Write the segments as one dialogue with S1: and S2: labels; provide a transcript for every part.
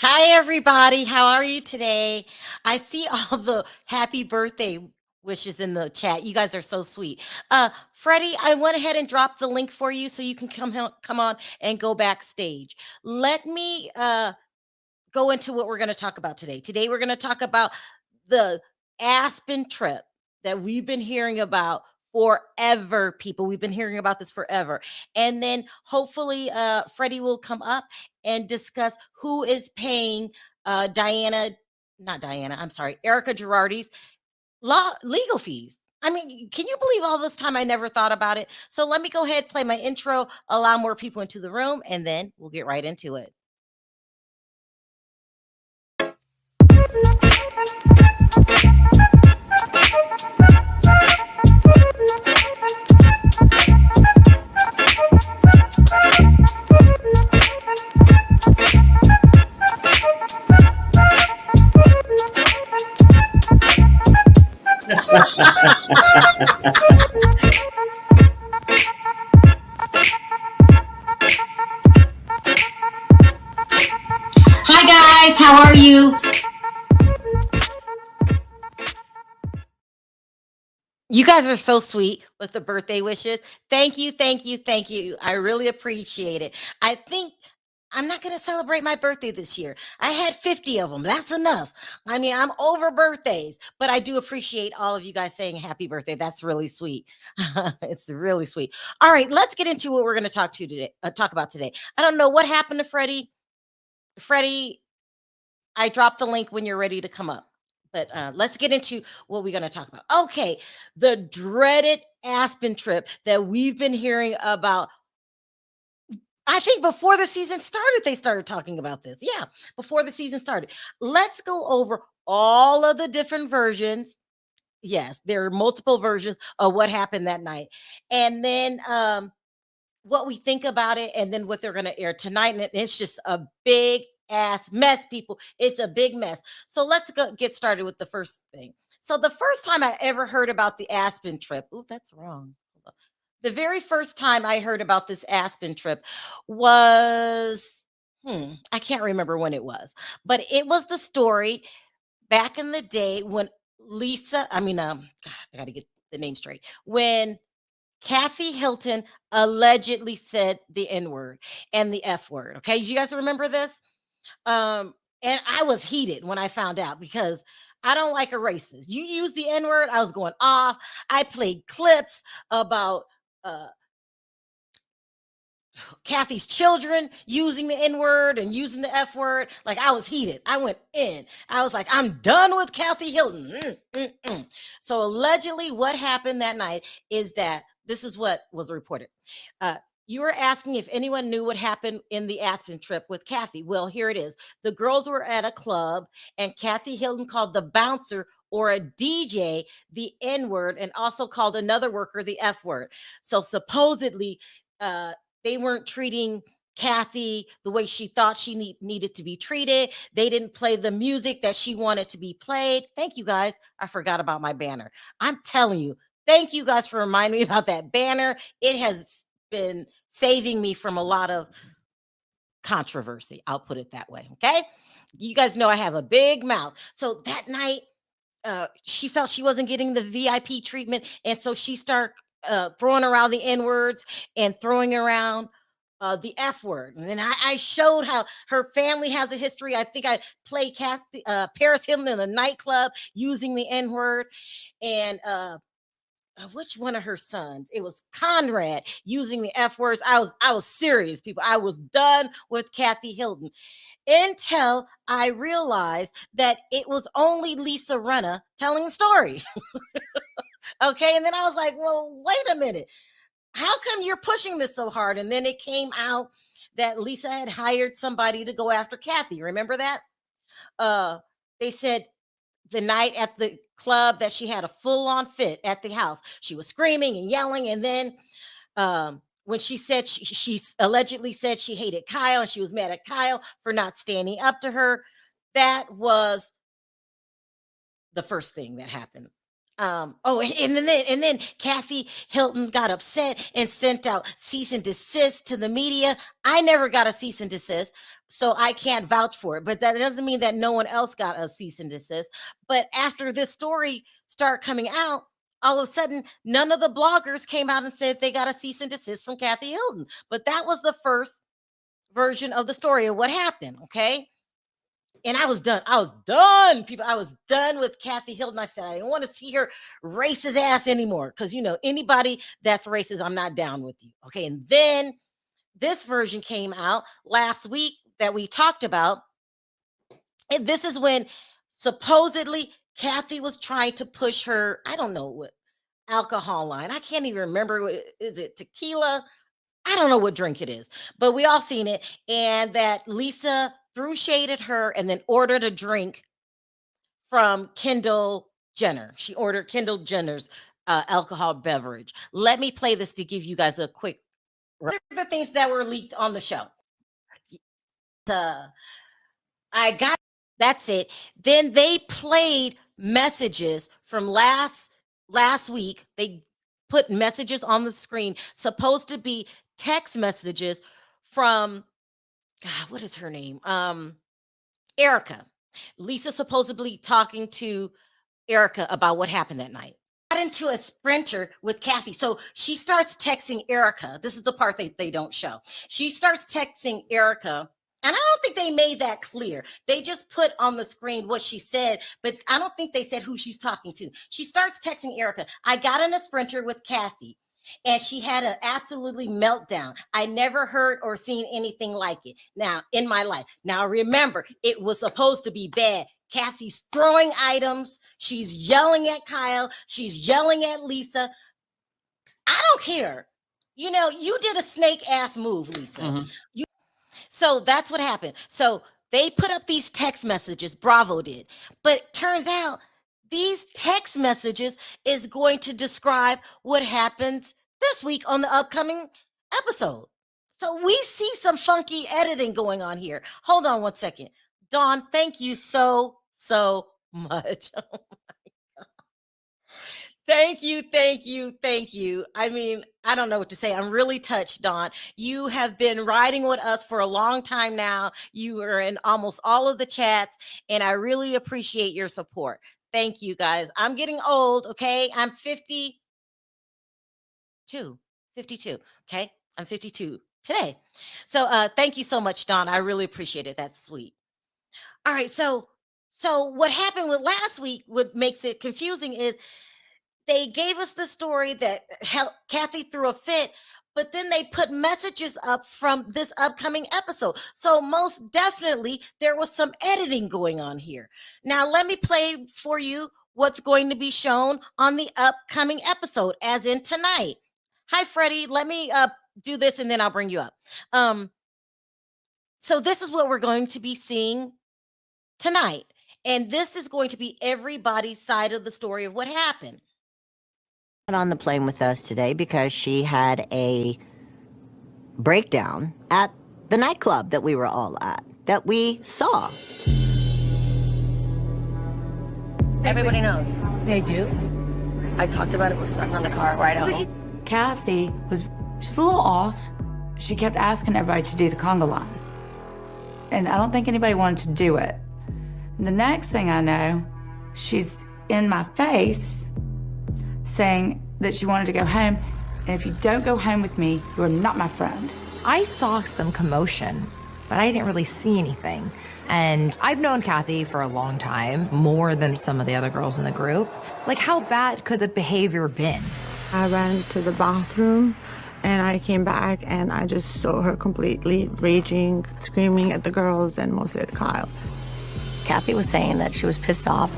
S1: Hi, everybody. How are you today? I see all the happy birthday wishes in the chat. You guys are so sweet. Freddie, I went ahead and dropped the link for you so you can come on and go backstage. Let me go into what we're going to talk about today. Today, we're going to talk about the Aspen trip that we've been hearing about forever, people. We've been hearing about this forever. And then hopefully, Freddie will come up and discuss who is paying not Diana, I'm sorry, Erika Girardi's legal fees. I mean, can you believe all this time I never thought about it? So let me go ahead, play my intro, allow more people into the room, and then we'll get right into it. Hi, guys. How are you? You guys are so sweet with the birthday wishes. Thank you, thank you, thank you. I really appreciate it. I think I'm not going to celebrate my birthday this year. I had 50 of them. That's enough. I mean, I'm over birthdays, but I do appreciate all of you guys saying happy birthday. That's really sweet. It's really sweet. All right, let's get into what we're going to talk about today. I don't know what happened to Freddie. Freddie, I dropped the link when you're ready to come up. But let's get into what we're going to talk about. Okay, the dreaded Aspen trip that we've been hearing about. I think before the season started, they started talking about this. Yeah, before the season started. Let's go over all of the different versions. Yes, there are multiple versions of what happened that night. And then what we think about it and then what they're going to air tonight. And it's just a big ass mess, people. It's a big mess. So let's get started with the first thing. So the first time I ever heard about the Aspen trip, oh, that's wrong. The very first time I heard about this Aspen trip was, I can't remember when it was, but it was the story back in the day when God, I got to get the name straight. When Kathy Hilton allegedly said the N word and the F word. Okay. You guys remember this? And I was heated when I found out because I don't like a racist. You use the N word, I was going off. I played clips about Kathy's children using the N word and using the F word. Like I was heated. I went in. I was like, I'm done with Kathy Hilton. So allegedly, what happened that night is that this is what was reported. You were asking if anyone knew what happened in the Aspen trip with Kathy. Well, here it is. The girls were at a club, and Kathy Hilton called the bouncer or a DJ the N word and also called another worker the F word. So supposedly, they weren't treating Kathy the way she thought she needed to be treated. They didn't play the music that she wanted to be played. Thank you guys. I forgot about my banner. I'm telling you, thank you guys for reminding me about that banner. It has been saving me from a lot of controversy. I'll put it that way. Okay. You guys know I have a big mouth. So that night, she felt she wasn't getting the VIP treatment. And so she started throwing around the N words and throwing around the F word. And then I showed how her family has a history. I think I played Paris Hilton in a nightclub using the N word. And which one of her sons? It was Conrad using the F words. I was serious, people. I was done with Kathy Hilton until I realized that it was only Lisa Rinna telling the story. Okay. And then I was like, well, wait a minute. How come you're pushing this so hard? And then it came out that Lisa had hired somebody to go after Kathy. Remember that? Uh, they said the night at the club that she had a full-on fit at the house. She was screaming and yelling. And then when she said she allegedly said she hated Kyle and she was mad at Kyle for not standing up to her, that was the first thing that happened. And then Kathy Hilton got upset and sent out cease and desist to the media. I never got a cease and desist, so I can't vouch for it. But that doesn't mean that no one else got a cease and desist. But after this story started coming out, all of a sudden, none of the bloggers came out and said they got a cease and desist from Kathy Hilton. But that was the first version of the story of what happened. Okay. And I was done. I was done, people. I was done with Kathy Hilton. I said, I didn't want to see her racist ass anymore. Because, anybody that's racist, I'm not down with you. Okay. And then this version came out last week that we talked about. And this is when supposedly Kathy was trying to push her, I don't know what alcohol line. I can't even remember. Is it tequila? I don't know what drink it is, but we all seen it. And that Lisa threw shade at her and then ordered a drink from Kendall Jenner. She ordered Kendall Jenner's alcohol beverage. Let me play this to give you guys a quick. The things that were leaked on the show. I got that's it. Then they played messages from last week. They put messages on the screen, supposed to be text messages from God, what is her name? Erika. Lisa supposedly talking to Erika about what happened that night. Got into a sprinter with Kathy. So she starts texting Erika. This is the part they don't show. She starts texting Erika. And I don't think they made that clear. They just put on the screen what she said, but I don't think they said who she's talking to. She starts texting Erika. I got in a sprinter with Kathy, and she had an absolutely meltdown. I never heard or seen anything like it now in my life. Now, remember, it was supposed to be bad. Kathy's throwing items. She's yelling at Kyle. She's yelling at Lisa. I don't care. You did a snake ass move, Lisa. Mm-hmm. So that's what happened. So they put up these text messages, Bravo did. But turns out these text messages is going to describe what happens this week on the upcoming episode. So we see some funky editing going on here. Hold on one second. Dawn, thank you so much. Oh my God. Thank you. I mean, I don't know what to say. I'm really touched, Dawn. You have been riding with us for a long time now. You are in almost all of the chats, and I really appreciate your support. Thank you, guys. I'm getting old, okay? I'm 52. Okay? I'm 52 today. So thank you so much, Dawn. I really appreciate it. That's sweet. All right, so what happened with last week, what makes it confusing is they gave us the story that Kathy threw a fit, but then they put messages up from this upcoming episode. So most definitely there was some editing going on here. Now let me play for you what's going to be shown on the upcoming episode, as in tonight. Hi, Freddie. Let me do this and then I'll bring you up. So this is what we're going to be seeing tonight. And this is going to be everybody's side of the story of what happened.
S2: On the plane with us today because she had a breakdown at the nightclub that we were all at, that we saw.
S3: Everybody knows. They do. I talked about it with Sutton on the car ride home.
S4: Kathy was just a little off. She kept asking everybody to do the conga line. And I don't think anybody wanted to do it. And the next thing I know, she's in my face saying that she wanted to go home, and if you don't go home with me, you are not my friend.
S5: I saw some commotion, but I didn't really see anything. And I've known Kathy for a long time, more than some of the other girls in the group. Like, how bad could the behavior been?
S6: I ran to the bathroom, and I came back, and I just saw her completely raging, screaming at the girls, and mostly at Kyle.
S3: Kathy was saying that she was pissed off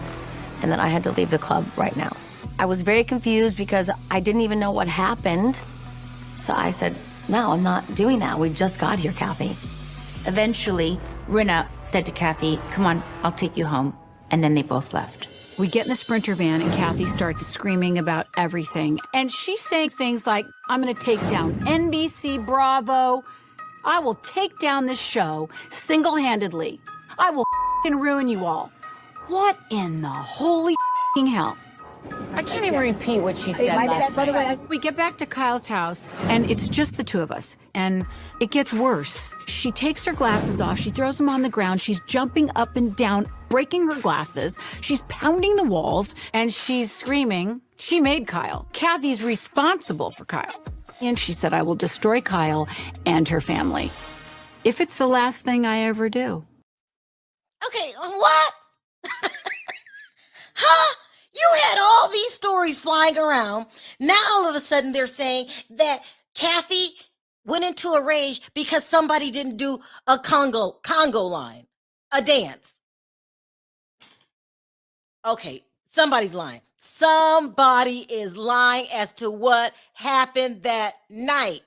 S3: and that I had to leave the club right now. I was very confused because I didn't even know what happened. So I said, no, I'm not doing that. We just got here, Kathy.
S7: Eventually, Rinna said to Kathy, come on, I'll take you home. And then they both left.
S8: We get in the Sprinter van and Kathy starts screaming about everything. And she's saying things like, I'm gonna take down NBC Bravo. I will take down this show single-handedly. I will ruin you all. What in the holy hell? I can't even repeat what she said last night. We get back to Kyle's house, and it's just the two of us. And it gets worse. She takes her glasses off. She throws them on the ground. She's jumping up and down, breaking her glasses. She's pounding the walls, and she's screaming, she made Kyle. Kathy's responsible for Kyle. And she said, I will destroy Kyle and her family if it's the last thing I ever do.
S1: Okay, what? Huh? You had all these stories flying around. Now all of a sudden they're saying that Kathy went into a rage because somebody didn't do a Congo line, a dance. Okay, somebody's lying. Somebody is lying as to what happened that night.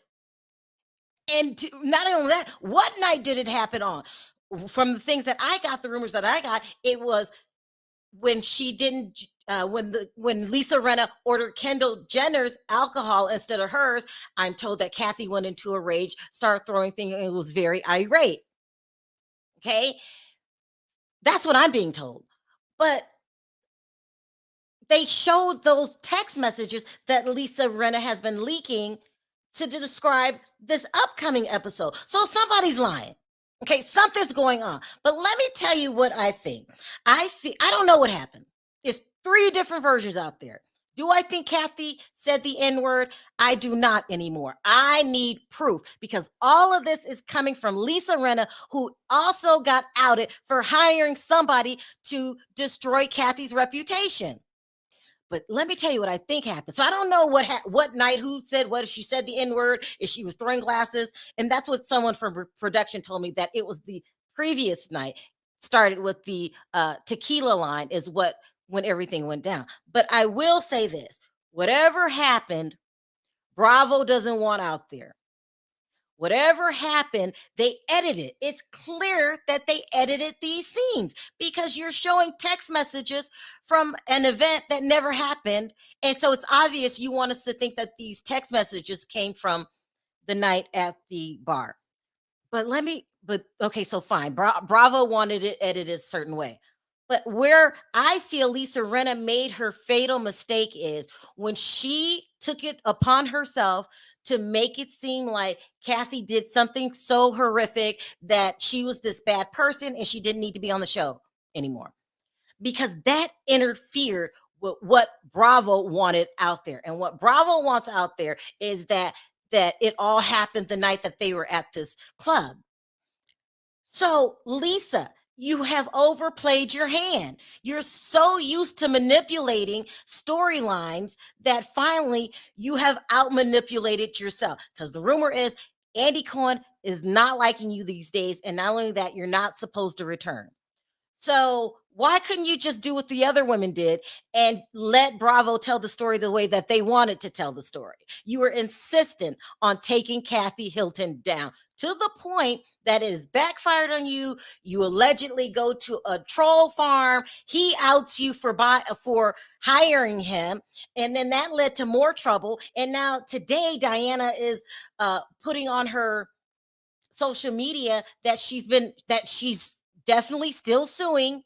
S1: And not only that, what night did it happen on? From the things that I got, the rumors that I got, it was when she didn't, when Lisa Rinna ordered Kendall Jenner's alcohol instead of hers. I'm told that Kathy went into a rage, started throwing things, and was very irate. Okay, that's what I'm being told. But they showed those text messages that Lisa Rinna has been leaking to describe this upcoming episode. So somebody's lying. Okay, something's going on. But let me tell you what I think. I don't know what happened. There's 3 different versions out there. Do I think Kathy said the N-word? I do not anymore. I need proof, because all of this is coming from Lisa Rinna, who also got outed for hiring somebody to destroy Kathy's reputation. But let me tell you what I think happened. So I don't know what night, who said what, if she said the N-word, if she was throwing glasses. And that's what someone from production told me, that it was the previous night, started with the tequila line is when everything went down. But I will say this, whatever happened, Bravo doesn't want out there. Whatever happened, they edited. It's clear that they edited these scenes, because you're showing text messages from an event that never happened. And so it's obvious you want us to think that these text messages came from the night at the bar. Okay, so fine. Bravo wanted it edited a certain way. But where I feel Lisa Rinna made her fatal mistake is when she took it upon herself to make it seem like Kathy did something so horrific that she was this bad person and she didn't need to be on the show anymore. Because that interfered with what Bravo wanted out there. And what Bravo wants out there is that it all happened the night that they were at this club. So, Lisa, you have overplayed your hand. You're so used to manipulating storylines that finally you have out-manipulated yourself. Because the rumor is Andy Cohen is not liking you these days. And not only that, you're not supposed to return. So why couldn't you just do what the other women did and let Bravo tell the story the way that they wanted to tell the story? You were insistent on taking Kathy Hilton down to the point that it is backfired on you. You allegedly go to a troll farm. He outs you for hiring him. And then that led to more trouble. And now today, Diana is putting on her social media that she's definitely still suing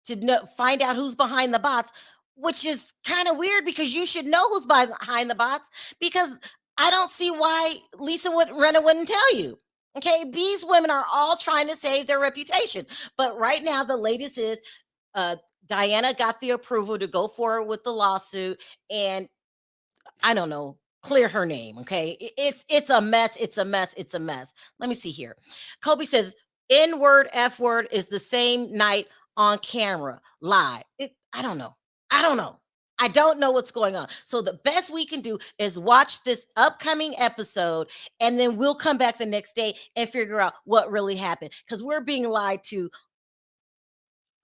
S1: to find out who's behind the bots, which is kind of weird, because you should know who's behind the bots, because I don't see why Lisa Rinna wouldn't tell you. Okay, these women are all trying to save their reputation. But right now, the latest is Diana got the approval to go forward with the lawsuit, and I don't know, clear her name. Okay, it's a mess. It's a mess. It's a mess. Let me see here. Kobe says N-word, F-word is the same night on camera, live. I don't know. I don't know what's going on. So the best we can do is watch this upcoming episode, and then we'll come back the next day and figure out what really happened, because we're being lied to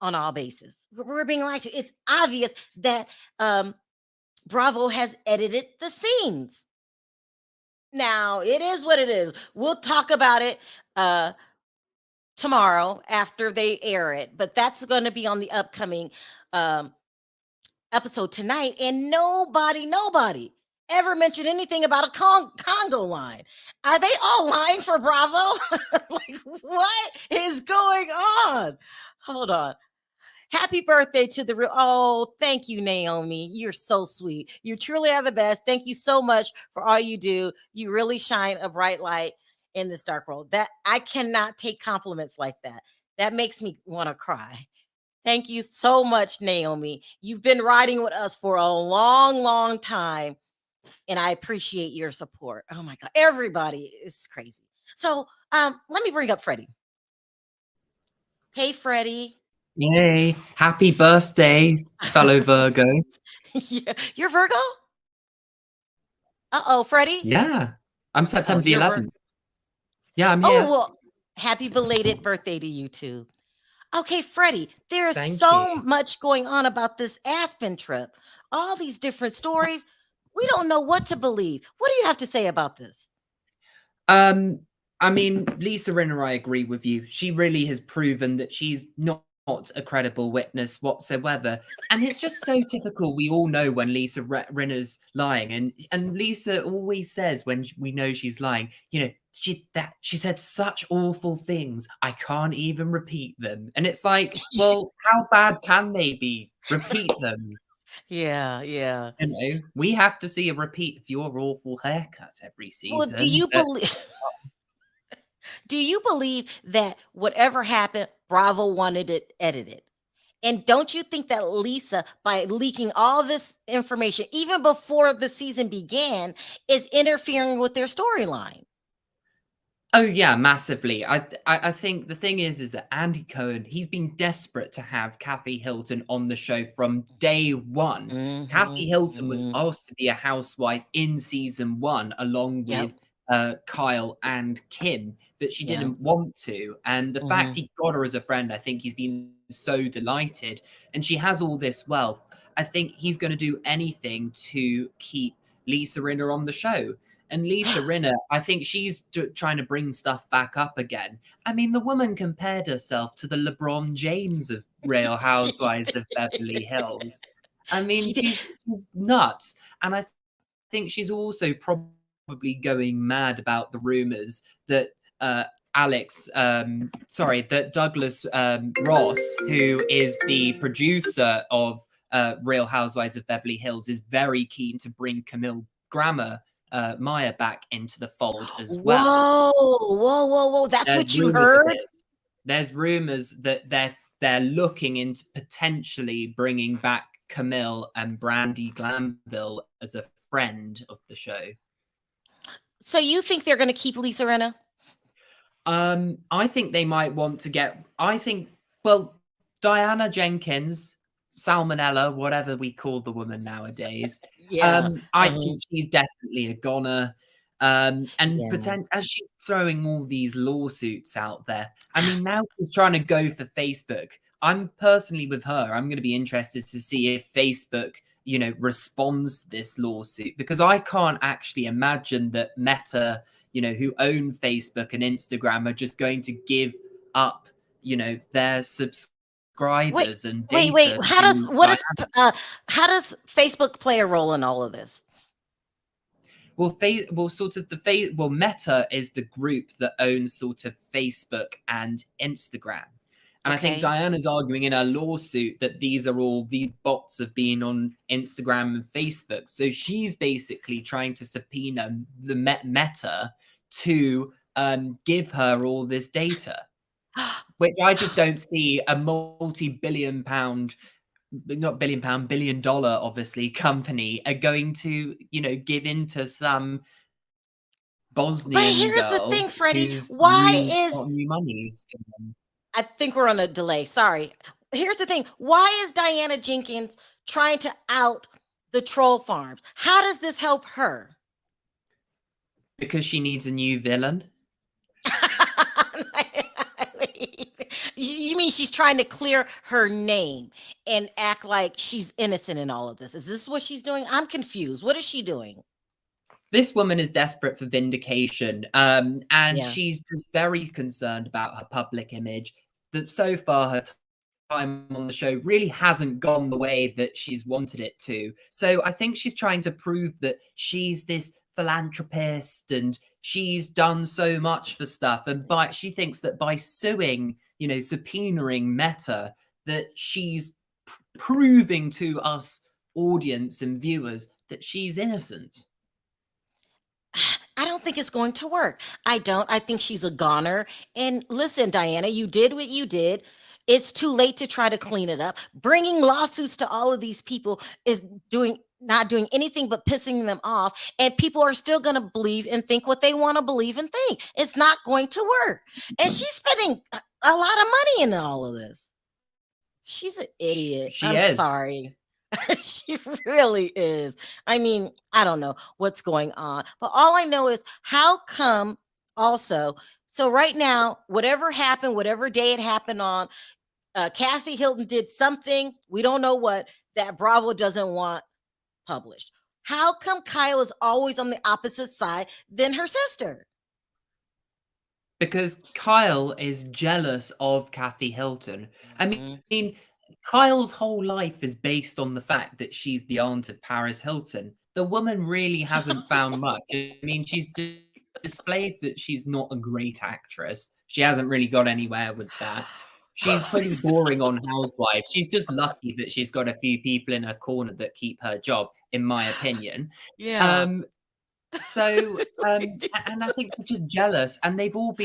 S1: on all bases. We're being lied to. It's obvious that Bravo has edited the scenes. Now, it is what it is. We'll talk about it tomorrow after they air it, but that's going to be on the upcoming episode tonight. And nobody ever mentioned anything about a Congo line. Are they all lying for Bravo? Like, what is going on? Hold on. Happy birthday to the real. Oh, thank you, Naomi. You're so sweet. You truly are the best. Thank you so much for all you do. You really shine a bright light in this dark world. That I cannot take compliments like that. That makes me want to cry. Thank you so much, Naomi. You've been riding with us for a long, long time, and I appreciate your support. Oh my God, everybody is crazy. So, let me bring up Freddie. Hey, Freddie.
S9: Yay! Happy birthday, fellow Virgo.
S1: Yeah, you're Virgo? Uh-oh, Freddie?
S9: Yeah, I'm
S1: Oh,
S9: September the
S1: you're
S9: 11th. Yeah, I'm
S1: Oh,
S9: here.
S1: well, happy belated birthday to you too. Okay, Freddie, there is
S9: Thank
S1: so
S9: you.
S1: much going on about this Aspen trip. All these different stories. We don't know what to believe. What do you have to say about this?
S9: I mean, Lisa Rinna, I agree with you. She really has proven that she's not a credible witness whatsoever. And it's just so typical. We all know when Lisa Rinna's lying. And Lisa always says when we know she's lying, you know, she said such awful things. I can't even repeat them. And it's like, well, how bad can they be? Repeat them.
S1: Yeah.
S9: You know, we have to see a repeat of your awful haircut every
S1: Well,
S9: season.
S1: do you believe do you believe that whatever happened, Bravo wanted it edited? And don't you think that Lisa, by leaking all this information, even before the season began, is interfering with their storyline?
S9: Oh yeah, massively. I think the thing is that Andy Cohen, he's been desperate to have Kathy Hilton on the show from day one. Kathy Hilton was asked to be a housewife in season 1 along with Kyle and Kim, but she didn't want to. And the fact he got her as a friend, I think he's been so delighted. And she has all this wealth. I think he's going to do anything to keep Lisa Rinna on the show. And Lisa Rinna, I think she's trying to bring stuff back up again. I mean, the woman compared herself to the LeBron James of Real Housewives of Beverly Hills. I mean, she's nuts. And I think she's also probably going mad about the rumors that that Douglas Ross, who is the producer of Real Housewives of Beverly Hills, is very keen to bring Camille Grammer Maya back into the fold as well.
S1: Whoa. That's what you heard?
S9: There's rumors that they're looking into potentially bringing back Camille and Brandy Glanville as a friend of the show.
S1: So you think they're going to keep Lisa Rinna?
S9: I think they might want to well, Diana Jenkins, Salmonella, whatever we call the woman nowadays. I think she's definitely a goner. As she's throwing all these lawsuits out there, I mean, now she's trying to go for Facebook. I'm personally with her. I'm going to be interested to see if Facebook, you know, responds to this lawsuit, because I can't actually imagine that Meta, you know, who own Facebook and Instagram, are just going to give up, you know, their subscribers and data.
S1: Wait. How does Facebook play a role in all of this?
S9: Well, Meta is the group that owns sort of Facebook and Instagram. And I think Diana's arguing in her lawsuit that these bots have been on Instagram and Facebook. So she's basically trying to subpoena the Meta to give her all this data, which I just don't see a multi-billion pound, billion dollar, obviously, company are going to, you know, give into some Bosnian
S1: But here's
S9: girl
S1: the thing, Freddie.
S9: who's new monies to them.
S1: I think we're on a delay. Sorry. Here's the thing. Why is Diana Jenkins trying to out the troll farms? How does this help her?
S9: Because she needs a new villain.
S1: You mean she's trying to clear her name and act like she's innocent in all of this? Is this what she's doing? I'm confused. What is she doing?
S9: This woman is desperate for vindication, and she's just very concerned about her public image. That so far her time on the show really hasn't gone the way that she's wanted it to. So I think she's trying to prove that she's this philanthropist and she's done so much for stuff. And she thinks that by suing, you know, subpoenaing Meta, that she's proving to us audience and viewers that she's innocent.
S1: I don't think it's going to work. I don't. I think she's a goner. And listen, Diana, you did what you did. It's too late to try to clean it up. Bringing lawsuits to all of these people is not doing anything but pissing them off. And people are still going to believe and think what they want to believe and think. It's not going to work. And she's spending a lot of money in all of this. She's an idiot. I'm sorry. She really is. I mean, I don't know what's going on, but all I know is how come also. So right now, whatever happened, whatever day it happened on, Kathy Hilton did something, we don't know what, that Bravo doesn't want published. How come Kyle is always on the opposite side than her sister?
S9: Because Kyle is jealous of Kathy Hilton. I mean, Kyle's whole life is based on the fact that she's the aunt of Paris Hilton. The woman really hasn't found much. I mean, she's displayed that she's not a great actress. She hasn't really got anywhere with that. She's pretty boring on Housewives. She's just lucky that she's got a few people in her corner that keep her job, in my opinion.
S1: Yeah.
S9: And I think they're just jealous, and they've all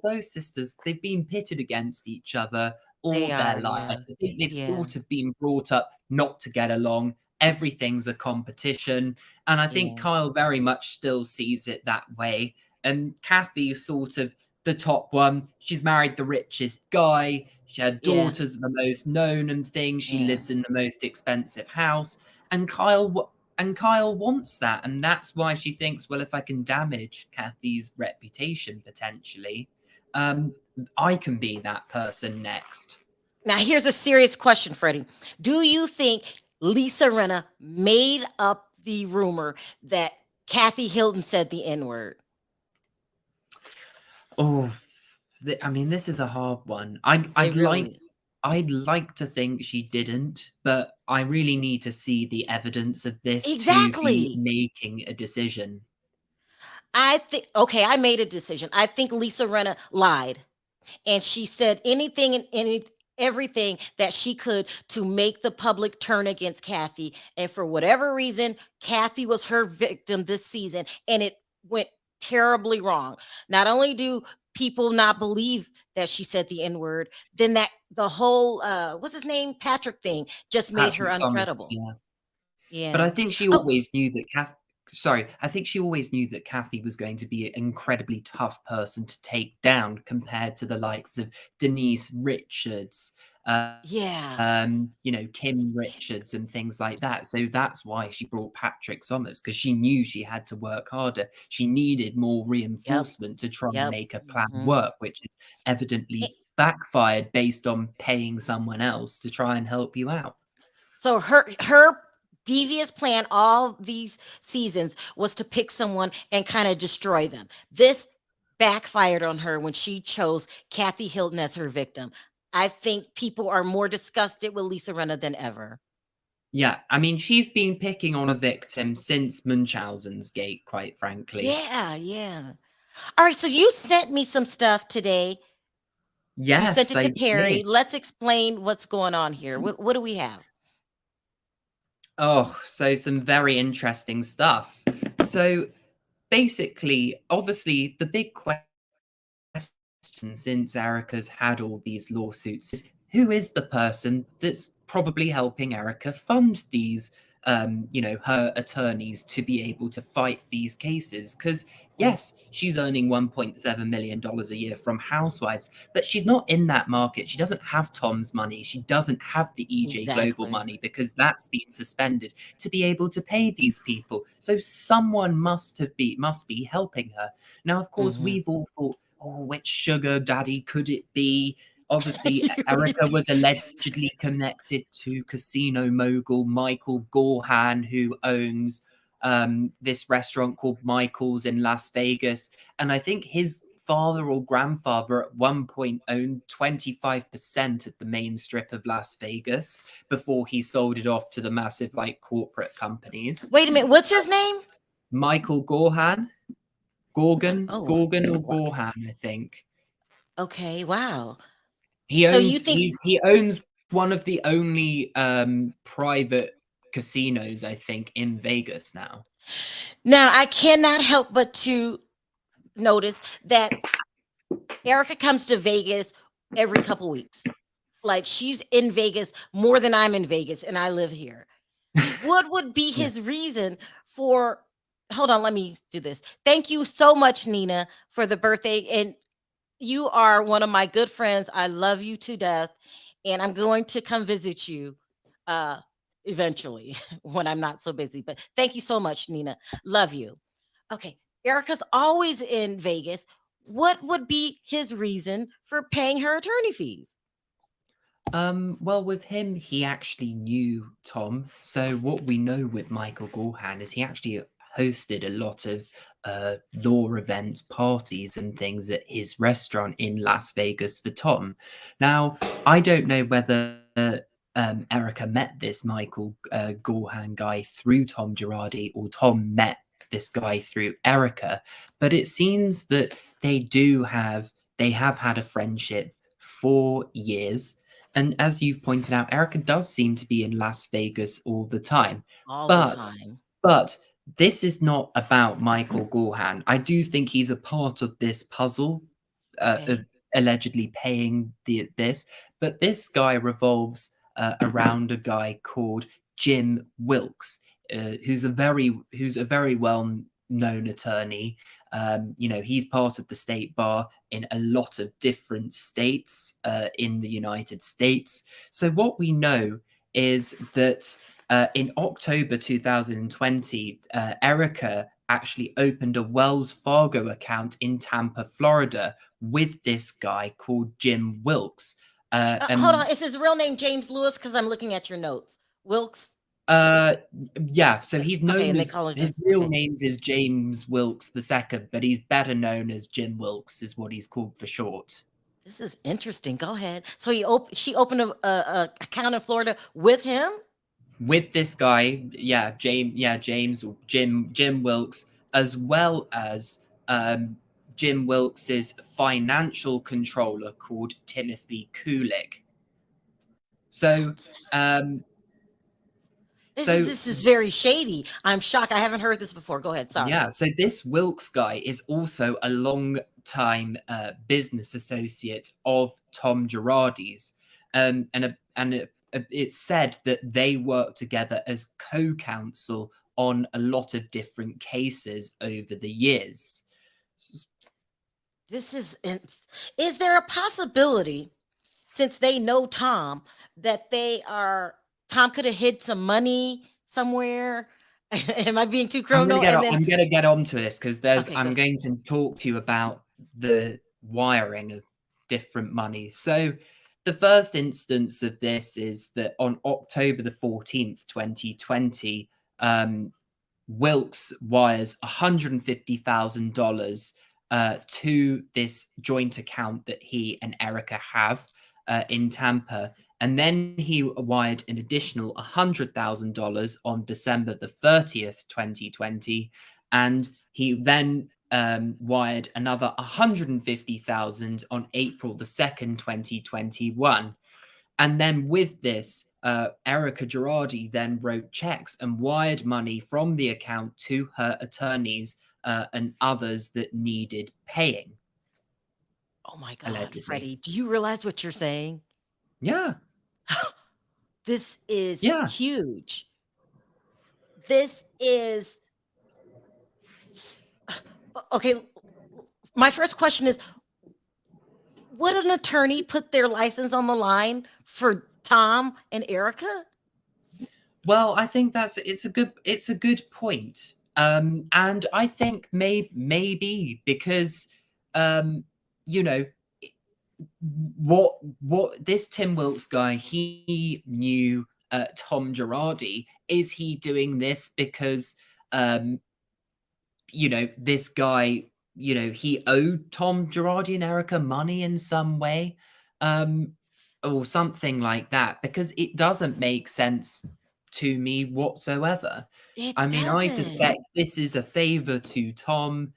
S9: those sisters, they've been pitted against each other all their life. I think they've sort of been brought up not to get along. Everything's a competition. And I think Kyle very much still sees it that way. And Kathy's sort of the top one. She's married the richest guy. Her daughters are the most known and things. She lives in the most expensive house. And Kyle wants that. And that's why she thinks, well, if I can damage Kathy's reputation potentially, I can be that person next.
S1: Now, here's a serious question, Freddie. Do you think Lisa Rinna made up the rumor that Kathy Hilton said the N-word?
S9: Oh, I mean, this is a hard one. I'd like to think she didn't, but I really need to see the evidence of this to be making a decision.
S1: I made a decision. I think Lisa Rinna lied, and she said anything and everything that she could to make the public turn against Kathy. And for whatever reason, Kathy was her victim this season, and it went terribly wrong. Not only do people not believe that she said the N-word, then that the whole what's his name, Patrick thing just made her uncredible.
S9: Yeah. But I think she always knew that I think she always knew that Kathy was going to be an incredibly tough person to take down compared to the likes of Denise Richards, Kim Richards and things like that. So that's why she brought Patrick Summers, because she knew she had to work harder. She needed more reinforcement to try and make a plan work, which is evidently backfired based on paying someone else to try and help you out.
S1: So her devious plan all these seasons was to pick someone and kind of destroy them. This backfired on her when she chose Kathy Hilton as her victim. I think people are more disgusted with Lisa Rinna than ever.
S9: Yeah, I mean, she's been picking on a victim since Munchausen's Gate, quite frankly.
S1: Yeah. All right, so you sent me some stuff today.
S9: Yes,
S1: you sent it to Perry.
S9: Did.
S1: Let's explain what's going on here. What do we have?
S9: Oh, so some very interesting stuff. So basically, obviously, the big question since Erika's had all these lawsuits is, who is the person that's probably helping Erika fund these, her attorneys to be able to fight these cases? Because yes, she's earning $1.7 million a year from Housewives, but she's not in that market. She doesn't have Tom's money. She doesn't have the EJ Global money, because that's been suspended to be able to pay these people. So someone must be helping her. Now, of course, we've all thought, oh, which sugar daddy could it be? Obviously, Erika was allegedly connected to casino mogul Michael Gorhan, who owns this restaurant called Michael's in Las Vegas. And I think his father or grandfather at one point owned 25% of the main strip of Las Vegas before he sold it off to the massive corporate companies.
S1: Wait a minute, what's his name?
S9: Michael Gorhan. Gorgon or Gorhan, I think.
S1: Okay, wow.
S9: He owns one of the only private casinos, I think, in Vegas now.
S1: Now, I cannot help but to notice that Erika comes to Vegas every couple weeks. Like, she's in Vegas more than I'm in Vegas, and I live here. What would be his reason for? Hold on, let me do this. Thank you so much, Nina, for the birthday. And you are one of my good friends. I love you to death. And I'm going to come visit you eventually when I'm not so busy. But thank you so much, Nina. Love you. Okay. Erika's always in Vegas. What would be his reason for paying her attorney fees?
S9: Well, with him, he actually knew Tom. So what we know with Michael Gorhan is he actually hosted a lot of law events, parties, and things at his restaurant in Las Vegas for Tom. Now, I don't know whether Erika met this Michael Gorhan guy through Tom Girardi or Tom met this guy through Erika, but it seems that they have had a friendship for years. And as you've pointed out, Erika does seem to be in Las Vegas all the time.
S1: All the
S9: But
S1: time.
S9: but this is not about Michael Gorhan. I do think he's a part of this puzzle
S1: Okay.
S9: of allegedly paying this. But this guy revolves around a guy called Jim Wilkes, who's a very well known attorney. He's part of the state bar in a lot of different states in the United States. So what we know is that in October 2020, Erika actually opened a Wells Fargo account in Tampa, Florida, with this guy called Jim Wilkes.
S1: Hold on. Is his real name James Lewis? Because I'm looking at your notes. Wilkes?
S9: Yeah, so he's known
S1: Okay, and they
S9: as
S1: call him
S9: his
S1: Jim.
S9: real
S1: Okay.
S9: name is James Wilkes II, but he's better known as Jim Wilkes, is what he's called for short.
S1: This is interesting. Go ahead. So she opened a account in Florida with him?
S9: With this guy, Jim Wilkes, as well as Jim Wilkes's financial controller called Timothy Kulik. So
S1: This is very shady. I'm shocked. I haven't heard this before. Go ahead. Sorry.
S9: Yeah, so this Wilkes guy is also a long-time business associate of Tom Girardi's, and it's said that they work together as co-counsel on a lot of different cases over the years.
S1: Is there a possibility, since they know Tom, that Tom could have hid some money somewhere? Am I being too chrono?
S9: I'm going to get onto this because I'm
S1: good.
S9: going to talk to you about the wiring of different money. So the first instance of this is that on October the 14th, 2020, Wilkes wires $150,000 to this joint account that he and Erika have in Tampa. And then he wired an additional $100,000 on December the 30th, 2020. And he then wired another $150,000 on April the 2nd, 2021. And then with this, Erika Girardi then wrote checks and wired money from the account to her attorneys and others that needed paying.
S1: Oh my God,
S9: allegedly.
S1: Freddie, do you realize what you're saying?
S9: Yeah.
S1: This is
S9: Yeah.
S1: huge. This is okay. My first question is, would an attorney put their license on the line for Tom and Erika?
S9: Well, I think it's a good point. And I think maybe because what this Tim Wilkes guy, he knew Tom Girardi. Is he doing this because this guy, he owed Tom Girardi and Erika money in some way, or something like that? Because it doesn't make sense to me whatsoever. I suspect this is a favor to Tom.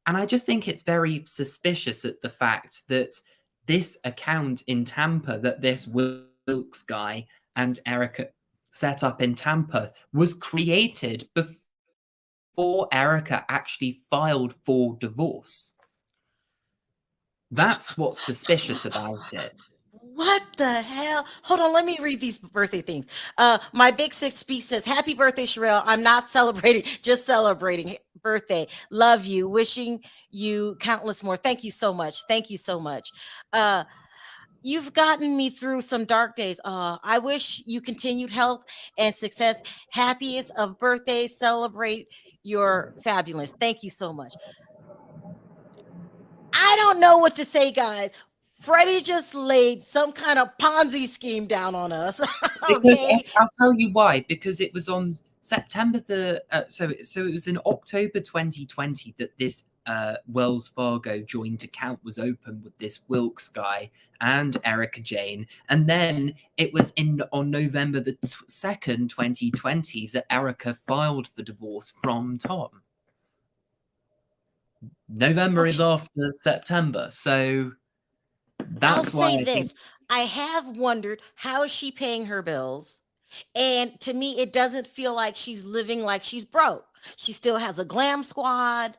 S9: And I just think it's very suspicious at the fact that this account in Tampa that this Wilkes guy and Erika set up in Tampa was created before Erika actually filed for divorce. That's what's suspicious about it.
S1: What the hell? Hold on, let me read these birthday things. My big 6B says, "Happy birthday, Sharrell. I'm not celebrating, just celebrating birthday. Love you. Wishing you countless more." Thank you so much. Thank you so much. You've gotten me through some dark days. I wish you continued health and success. Happiest of birthdays. Celebrate your fabulous. Thank you so much. I don't know what to say, guys. Freddie just laid some kind of Ponzi scheme down on us.
S9: Because
S1: Okay.
S9: I'll tell you why. Because it was on September so it was in October 2020 that this Wells Fargo joint account was open with this Wilkes guy and Erika Jayne, and then it was on November the 2nd, 2020, that Erika filed for divorce from Tom. November is after September, so that's why
S1: I'll say this. I have wondered, how is she paying her bills? And to me, it doesn't feel like she's living like she's broke. She still has a glam squad.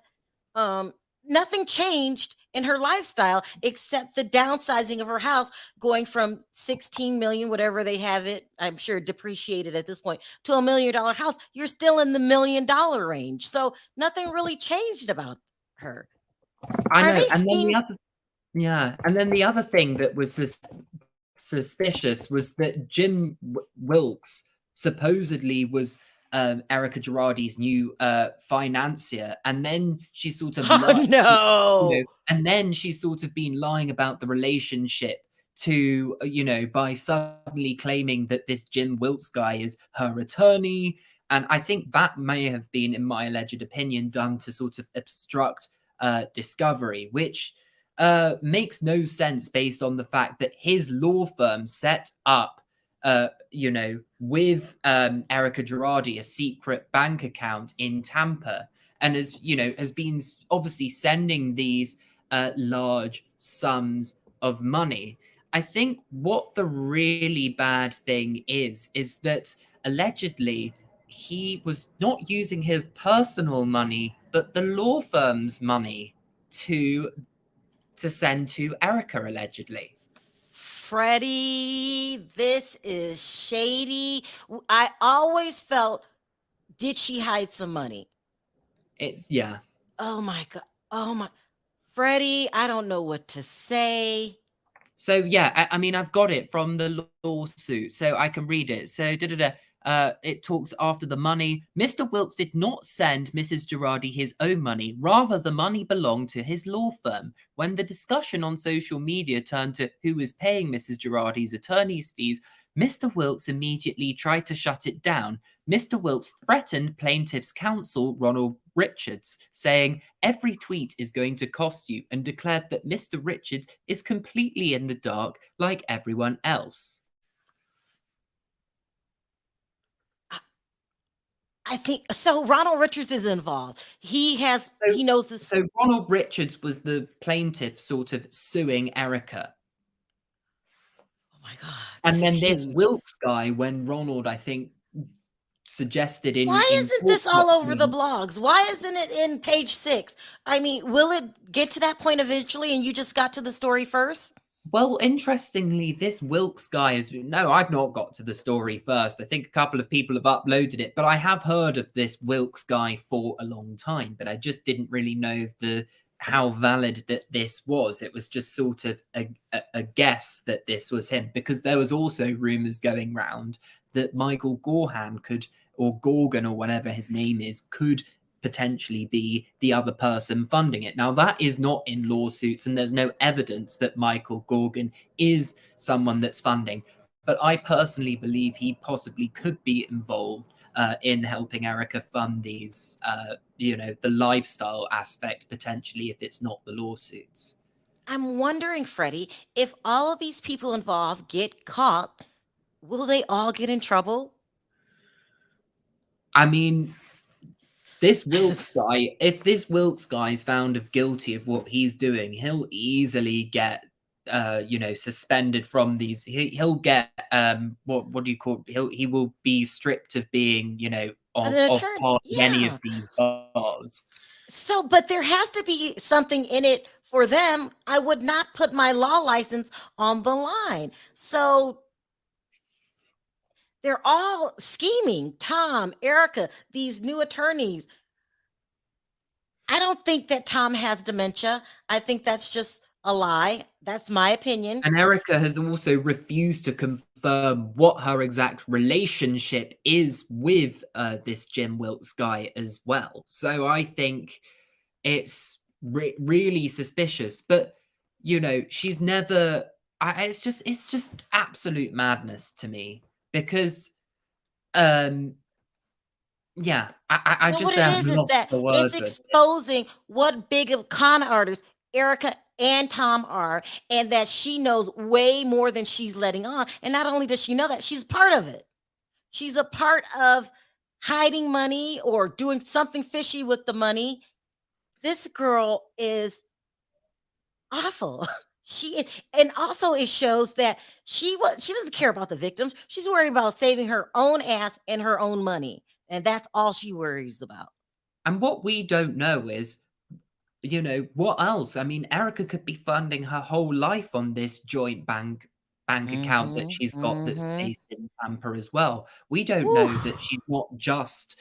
S1: Nothing changed in her lifestyle except the downsizing of her house, going from 16 million, whatever they have it, I'm sure depreciated at this point, to $1 million house. You're still in the $1 million range. So nothing really changed about her.
S9: I know. And then the other thing that was suspicious was that Jim Wilkes supposedly was Erika Girardi's new financier, and then she sort of and then she's sort of been lying about the relationship to by suddenly claiming that this Jim Wilkes guy is her attorney. And I think that may have been, in my alleged opinion, done to sort of obstruct discovery, which makes no sense based on the fact that his law firm set up with Erika Girardi a secret bank account in Tampa, and has been obviously sending these large sums of money. I think what the really bad thing is that allegedly he was not using his personal money, but the law firm's money to send to Erika, allegedly.
S1: Freddie, this is shady. I always felt, did she hide some money?
S9: Yeah.
S1: Oh my God. Oh my. Freddie, I don't know what to say.
S9: So yeah, I mean, I've got it from the lawsuit, so I can read it. So it talks after the money. Mr. Wilkes did not send Mrs. Girardi his own money. Rather, the money belonged to his law firm. When the discussion on social media turned to who is paying Mrs. Girardi's attorney's fees, Mr. Wilkes immediately tried to shut it down. Mr. Wilkes threatened plaintiff's counsel, Ronald Richards, saying, "Every tweet is going to cost you," and declared that Mr. Richards is completely in the dark like everyone else.
S1: I think so. Ronald Richards is involved. He knows this.
S9: So Ronald Richards was the plaintiff sort of suing Erika.
S1: Oh my God.
S9: And then this Wilkes guy, when Ronald, I think, suggested in...
S1: Why isn't this all over the blogs? Why isn't it in page 6? I mean, will it get to that point eventually and you just got to the story first?
S9: Well, interestingly, this Wilkes guy is... No, I've not got to the story first. I think a couple of people have uploaded it, but I have heard of this Wilkes guy for a long time, but I just didn't really know how valid that this was. It was just sort of a guess that this was him, because there was also rumors going round that Michael Gorhan or Gorgon or whatever his name is, could potentially be the other person funding it. Now, that is not in lawsuits, and there's no evidence that Michael Gorgon is someone that's funding. But I personally believe he possibly could be involved in helping Erika fund these, the lifestyle aspect, potentially, if it's not the lawsuits.
S1: I'm wondering, Freddie, if all of these people involved get caught, will they all get in trouble?
S9: I mean, this Wilkes guy, if this Wilkes guy is found guilty of what he's doing, he'll easily get suspended from these. He'll get what do you call? He will be stripped of being
S1: An
S9: of
S1: attorney.
S9: part of any
S1: Yeah.
S9: of these bars.
S1: So, but there has to be something in it for them. I would not put my law license on the line. So they're all scheming. Tom, Erika, these new attorneys. I don't think that Tom has dementia. I think that's just a lie. That's my opinion.
S9: And Erika has also refused to confirm what her exact relationship is with this Jim Wilkes guy as well. So I think it's really suspicious. But she's never. It's just absolute madness to me because, yeah, I
S1: Well,
S9: just
S1: what it
S9: have
S1: is
S9: lost
S1: that
S9: the
S1: it's
S9: words with it.
S1: exposing what big of con artists Erika and Tom are, and that she knows way more than she's letting on. And not only does she know that, she's part of it. She's a part of hiding money or doing something fishy with the money. This girl is awful. And also it shows that she doesn't care about the victims. She's worried about saving her own ass and her own money. And that's all she worries about.
S9: And what we don't know is, what else? I mean, Erika could be funding her whole life on this joint bank account that she's got that's based in Tampa as well. We don't know that she's not just,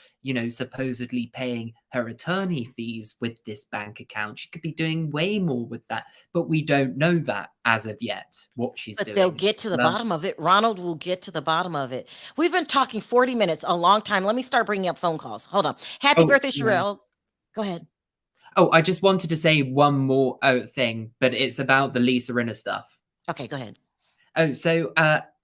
S9: supposedly paying her attorney fees with this bank account. She could be doing way more with that, but we don't know that as of yet, what she's doing.
S1: But they'll get to the bottom of it. Ronald will get to the bottom of it. We've been talking 40 minutes, a long time. Let me start bringing up phone calls. Hold on. Happy birthday, Sharrell. Go ahead.
S9: Oh, I just wanted to say one more thing, but it's about the Lisa Rinna stuff.
S1: Okay, go ahead.
S9: Oh, so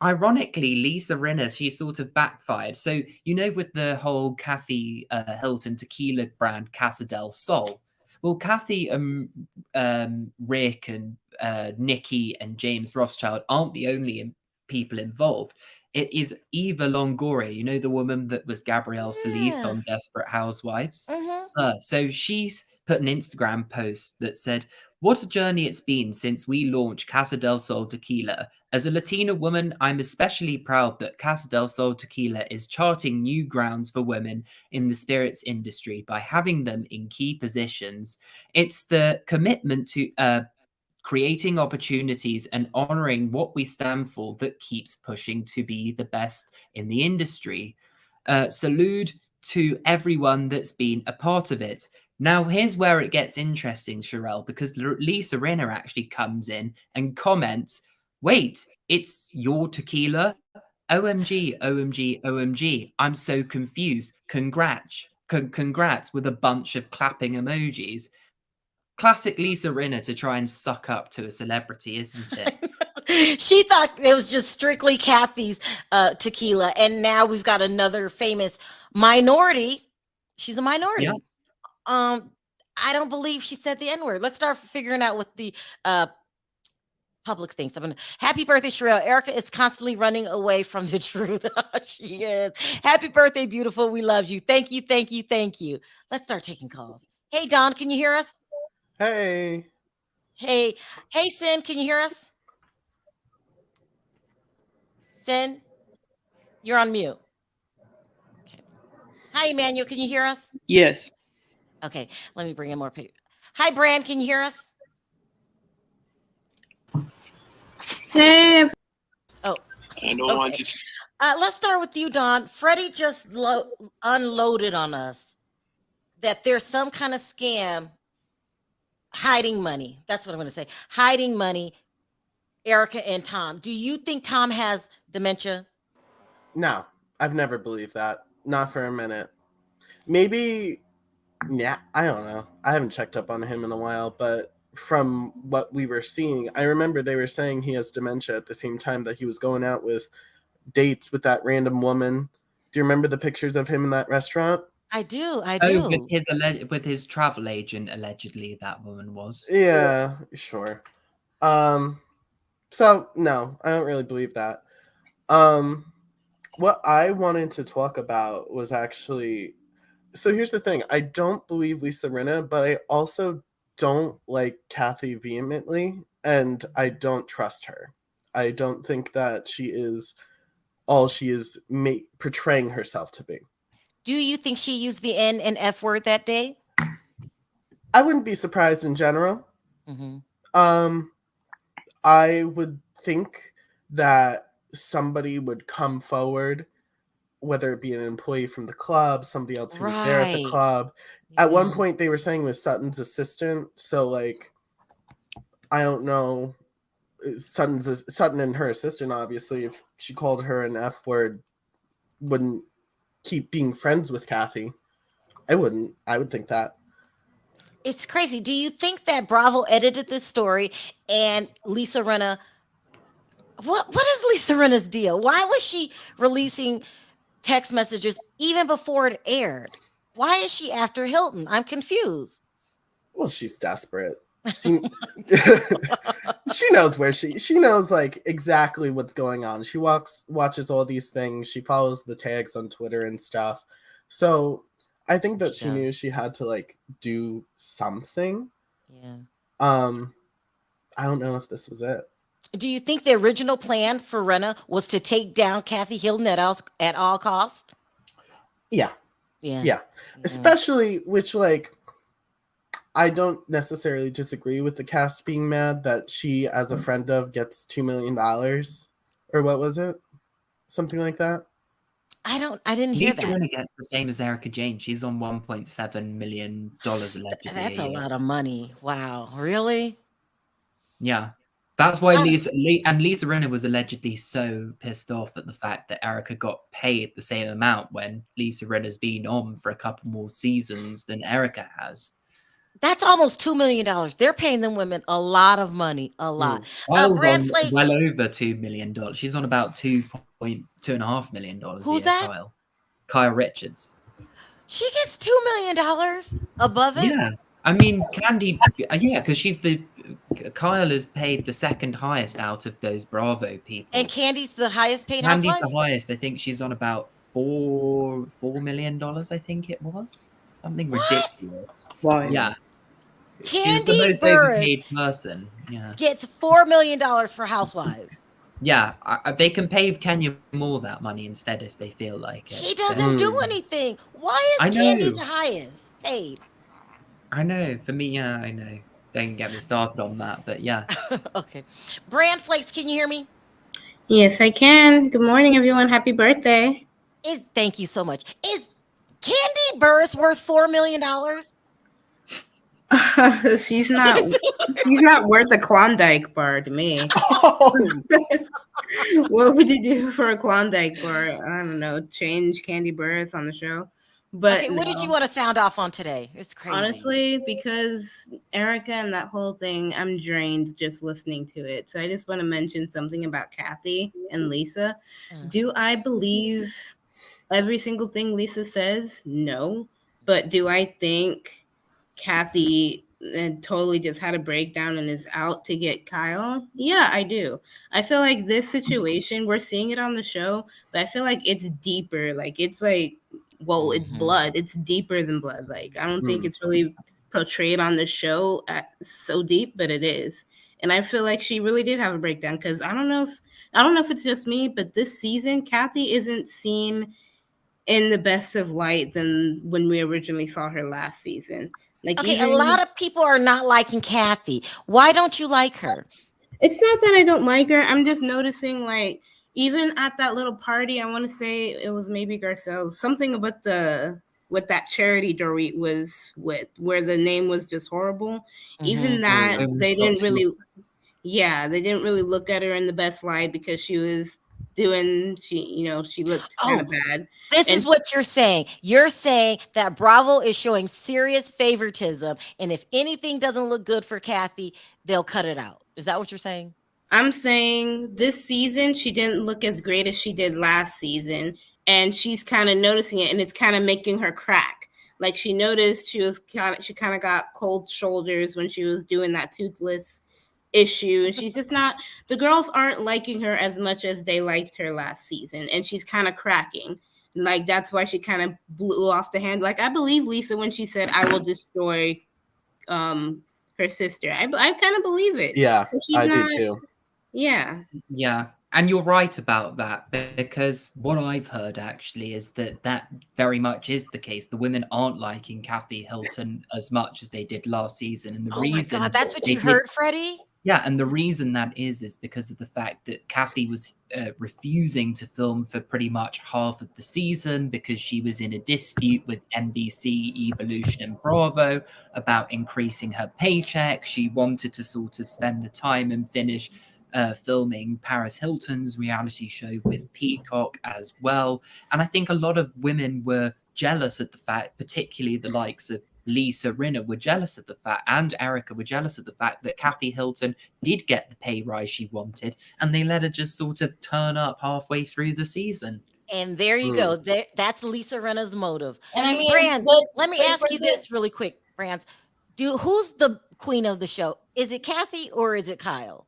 S9: ironically, Lisa Rinna, she sort of backfired. So, with the whole Kathy Hilton tequila brand, Casa del Sol. Well, Kathy, Rick, and Nikki and James Rothschild aren't the only people involved. It is Eva Longoria, the woman that was Gabrielle Solis on Desperate Housewives. So she's put an Instagram post that said, "What a journey it's been since we launched Casa del Sol Tequila. As a Latina woman, I'm especially proud that Casa del Sol Tequila is charting new grounds for women in the spirits industry by having them in key positions. It's the commitment to creating opportunities and honoring what we stand for that keeps pushing to be the best in the industry. Salute to everyone that's been a part of it." Now, here's where it gets interesting, Sharrell, because Lisa Rinna actually comes in and comments, "Wait, it's your tequila? OMG, OMG, OMG. I'm so confused. Congrats with a bunch of clapping emojis." Classic Lisa Rinna to try and suck up to a celebrity, isn't it?
S1: She thought it was just strictly Kathy's tequila. And now we've got another famous minority. She's a minority.
S9: Yeah.
S1: I don't believe she said the N-word. Let's start figuring out what the public thinks. Happy birthday, Sharrell. Erika is constantly running away from the truth. She is. Happy birthday, beautiful. We love you. Thank you, thank you, thank you. Let's start taking calls. Hey, Don, can you hear us?
S10: Hey.
S1: Hey, Sin, can you hear us? Sin, you're on mute. Okay. Hi, Emmanuel, can you hear us?
S10: Yes.
S1: Okay, let me bring in more people. Hi, Brand, can you hear us?
S11: Hey.
S1: Oh.
S11: I don't want you to.
S1: Let's start with you, Don. Freddie just unloaded on us that there's some kind of scam hiding money. That's what I'm going to say. Hiding money, Erika and Tom. Do you think Tom has dementia?
S10: No, I've never believed that. Not for a minute. Maybe, yeah, I don't know. I haven't checked up on him in a while, but from what we were seeing, I remember they were saying he has dementia at the same time that he was going out with dates with that random woman. Do you remember the pictures of him in that restaurant?
S1: I do.
S9: Oh, with his travel agent, allegedly, that woman was.
S10: Yeah, sure. So no, I don't really believe that. What I wanted to talk about was actually, so here's the thing. I don't believe Lisa Rinna, but I also don't like Kathy vehemently. and I don't trust her. I don't think that she is all she is portraying herself to be.
S1: Do you think she used the N and F word that day?
S10: I wouldn't be surprised in general.
S1: Mm-hmm.
S10: I would think that somebody would come forward, whether it be an employee from the club, somebody else who was there at the club. At one point, they were saying it was Sutton's assistant. So, like, I don't know. Sutton and her assistant, obviously, if she called her an F word, wouldn't keep being friends with Kathy. I wouldn't. I would think that.
S1: It's crazy. Do you think that Bravo edited this story and Lisa Rinna? What is Lisa Rinna's deal? Why was she releasing text messages even before it aired? Why is she after Hilton? I'm confused.
S10: Well, she's desperate. She, she knows where she knows like exactly what's going on. She watches all these things. She follows the tags on Twitter and stuff. So I think that she knew she had to like do something.
S1: Yeah.
S10: I don't know if this was it.
S1: Do you think the original plan for Rinna was to take down Kathy Hilton at all costs?
S10: Yeah. Especially, which like, I don't necessarily disagree with the cast being mad that she, as a friend of, gets $2 million, or what was it? Something like that.
S1: I didn't hear that.
S9: Lisa Rinna gets the same as Erika Jayne. She's on $1.7 million allegedly.
S1: That's a lot of money. Wow, really?
S9: Yeah. That's why Lisa Rinna was allegedly so pissed off at the fact that Erika got paid the same amount when Lisa Rinna's been on for a couple more seasons than Erika has.
S1: That's almost $2 million. They're paying them women a lot of money, a lot.
S9: Kyle's on well over $2 million. She's on about $2.5 million.
S1: Who's that?
S9: Kyle Richards.
S1: She gets $2 million above it.
S9: Yeah, I mean Candy. Yeah, because Kyle is paid the second highest out of those Bravo people.
S1: And Candy's the highest paid
S9: Candy's
S1: housewife?
S9: the highest. I think she's on about $4 million. I think it was something ridiculous.
S11: Wow.
S9: Yeah.
S1: Candy
S9: She's the most overpaid person. Yeah.
S1: Gets $4 million for Housewives.
S9: Yeah, they can pay Kenya more that money instead if they feel like it.
S1: She doesn't do anything. Why is Candy the highest paid?
S9: I know. For me, yeah, I know. Don't get me started on that, but yeah.
S1: Okay. Brand Flakes, can you hear me?
S12: Yes, I can. Good morning, everyone. Happy birthday.
S1: Thank you so much. Is Candy Burris worth $4 million?
S12: She's not worth a Klondike bar to me. What would you do for a Klondike bar? I don't know. Change Candy Burris on the show. But
S1: okay, what did you want to sound off on today? It's crazy.
S12: Honestly, because Erika and that whole thing, I'm drained just listening to it. So I just want to mention something about Kathy and Lisa. Do I believe every single thing Lisa says? No. But do I think Kathy totally just had a breakdown and is out to get Kyle? Yeah, I do. I feel like this situation, we're seeing it on the show, but I feel like it's deeper. Like, it's like, well, it's blood. It's deeper than blood. Like, I don't think it's really portrayed on the show so deep, but it is. And I feel like she really did have a breakdown because I don't know if it's just me, but this season, Kathy isn't seen in the best of light than when we originally saw her last season. Like,
S1: okay, a lot of people are not liking Kathy. Why don't you like her?
S12: It's not that I don't like her. I'm just noticing, like, even at that little party, I want to say it was maybe Garcelle's, something about what that charity Dorit was with, where the name was just horrible. Even that, they didn't really look at her in the best light because she was she looked kind of bad.
S1: This is what you're saying. You're saying that Bravo is showing serious favoritism, and if anything doesn't look good for Kathy, they'll cut it out. Is that what you're saying?
S12: I'm saying this season, she didn't look as great as she did last season, and she's kind of noticing it, and it's kind of making her crack. Like, she noticed she kind of got cold shoulders when she was doing that toothless issue, and she's just not, the girls aren't liking her as much as they liked her last season, and she's kind of cracking. Like, that's why she kind of blew off the hand. Like, I believe Lisa when she said, I will destroy her sister. I kind of believe it.
S10: Yeah,
S12: She's
S10: I
S12: not,
S10: do too.
S12: Yeah.
S9: Yeah. And you're right about that, because what I've heard actually is that very much is the case. The women aren't liking Kathy Hilton as much as they did last season. And the
S1: Oh my
S9: reason
S1: God, that's what
S9: they
S1: you
S9: did-
S1: heard, Freddie?
S9: Yeah, and the reason that is because of the fact that Kathy was refusing to film for pretty much half of the season because she was in a dispute with NBC, Evolution, and Bravo about increasing her paycheck. She wanted to sort of spend the time and finish filming Paris Hilton's reality show with Peacock as well. And I think a lot of women were jealous at the fact, particularly the likes of Lisa Rinna were jealous of the fact, and Erika were jealous of the fact that Kathy Hilton did get the pay rise she wanted, and they let her just sort of turn up halfway through the season.
S1: And there you go. That's Lisa Rinna's motive.
S12: And I mean,
S1: Brands, let me ask you this really quick, Brands. Who's the queen of the show? Is it Kathy or is it Kyle?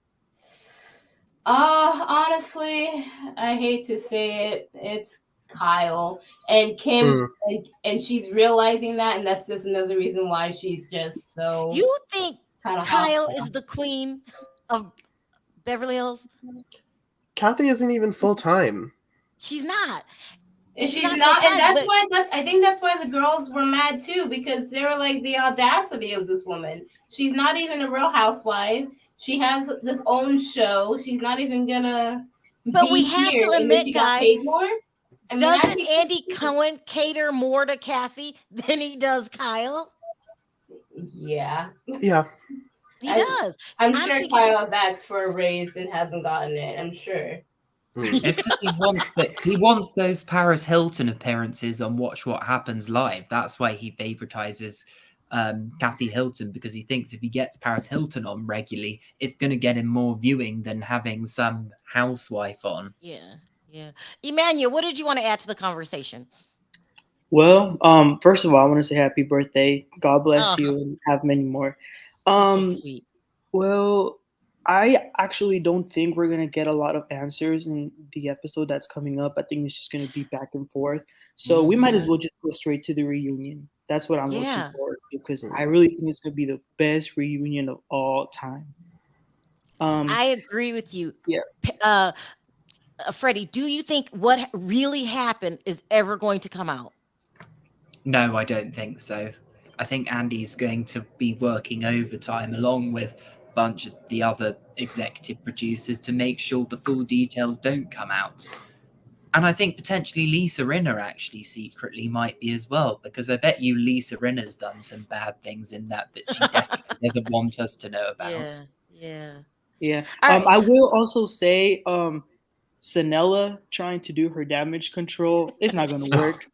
S12: Honestly, I hate to say it, it's Kyle and Kim, and she's realizing that, and that's just another reason why she's just so.
S1: You think Kyle
S12: hostile.
S1: is the queen of Beverly Hills?
S10: Kathy isn't even full time.
S12: She's not. She's not, and that's why. I think that's why the girls were mad too, because they were like, the audacity of this woman. She's not even a Real Housewife. She has this own show. She's not even gonna.
S1: But we have to admit, guys. Doesn't Andy Cohen cater more to Kathy than he does Kyle?
S12: Yeah.
S10: Yeah.
S1: He does.
S12: I'm sure Kyle's asked for a raise and hasn't gotten it. I'm sure.
S9: It's because he wants those Paris Hilton appearances on Watch What Happens Live. That's why he favoritizes Kathy Hilton, because he thinks if he gets Paris Hilton on regularly, it's going to get him more viewing than having some housewife on.
S1: Yeah. Emmanuel, what did you want to add to the conversation?
S13: Well, first of all, I want to say happy birthday. God bless you and have many more.
S1: So sweet.
S13: Well, I actually don't think we're gonna get a lot of answers in the episode that's coming up. I think it's just gonna be back and forth. So we might as well just go straight to the reunion. That's what I'm looking forward to, because I really think it's gonna be the best reunion of all time.
S1: I agree with you.
S13: Yeah.
S1: Freddie, do you think what really happened is ever going to come out?
S9: No, I don't think so. I think Andy's going to be working overtime along with a bunch of the other executive producers to make sure the full details don't come out. And I think potentially Lisa Rinna actually secretly might be as well, because I bet you Lisa Rinna's done some bad things in that she definitely doesn't want us to know about.
S13: Yeah. I will also say, Sanella trying to do her damage control, it's not going to work.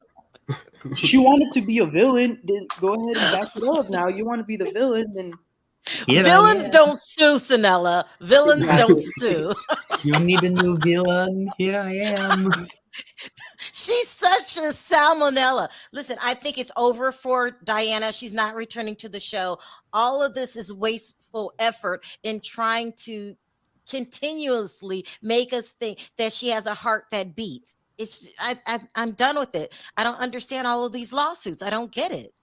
S13: She wanted to be a villain, then go ahead and back it up. Now you want to be the villain, then
S1: Villains don't sue, Sanella. Villains don't sue.
S9: You need a new villain. Here I am.
S1: She's such a salmonella. Listen, I think it's over for Diana. She's not returning to the show. All of this is wasteful effort in trying to continuously make us think that she has a heart that beats. I'm done with it. I don't understand all of these lawsuits. I don't get it.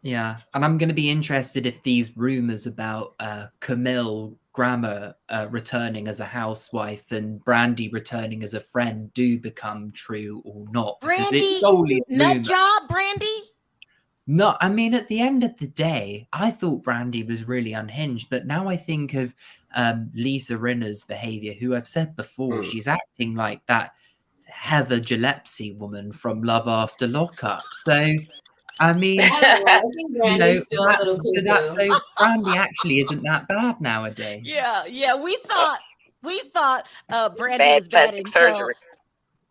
S9: Yeah, and I'm going to be interested if these rumors about Camille Grammer returning as a housewife and Brandy returning as a friend do become true or not.
S1: Brandy,
S9: it's solely
S1: nut job, Brandy?
S9: No, I mean, at the end of the day, I thought Brandy was really unhinged, but now I think of Lisa Rinna's behavior, who I've said before, she's acting like that Heather Gillespie woman from Love After Lockup. So, I mean, so Brandy actually isn't that bad nowadays.
S1: Yeah. We thought Brandy was bad
S14: plastic surgery.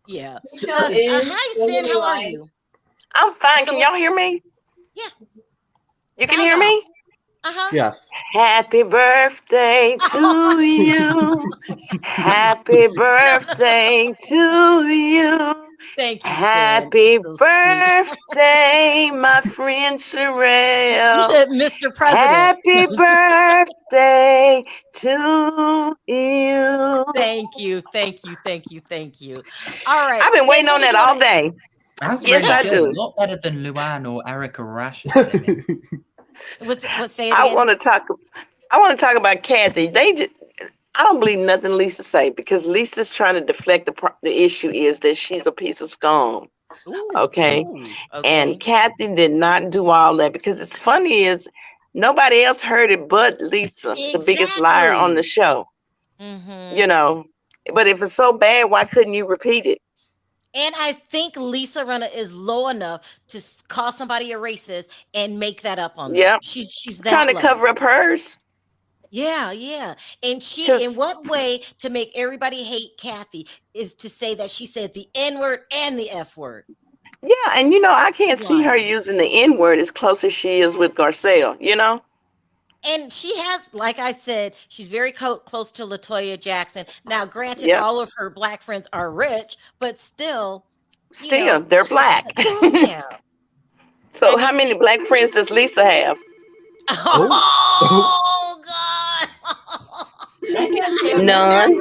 S1: Yeah. Hi, Sin. How are you?
S14: I'm fine. Can y'all hear me?
S1: Yeah.
S14: You can hear me?
S10: Yes.
S14: Happy birthday to you. Happy birthday to you.
S1: Thank you.
S14: Happy birthday, my friend Sharrell.
S1: You said Mr. President.
S14: Happy birthday to you.
S1: Thank you. All right.
S14: I've been waiting on that all day.
S9: That's
S14: yes,
S9: really
S14: I
S9: good.
S14: do.
S9: A lot better than Luann or Erika Rash's singing.
S1: What say it
S14: I
S1: again?
S14: want to talk about Kathy. I don't believe nothing Lisa say because Lisa's trying to deflect the issue is that she's a piece of scum. Okay. And Kathy did not do all that because it's funny is nobody else heard it but Lisa, the biggest liar on the show. You know, but if it's so bad, why couldn't you repeat it?
S1: And I think Lisa Rinna is low enough to call somebody a racist and make that up on them.
S14: Yeah.
S1: She's that
S14: trying to
S1: low.
S14: cover up hers.
S1: Yeah. And in what way to make everybody hate Kathy is to say that she said the N word and the F word.
S14: Yeah, and I can't see her using the N word as close as she is with Garcelle,
S1: And she has, like I said, she's very close to LaToya Jackson. Now, granted, all of her black friends are rich, but still,
S14: they're black.
S1: Yeah.
S14: So how many black friends does Lisa have?
S1: Oh God!
S14: None.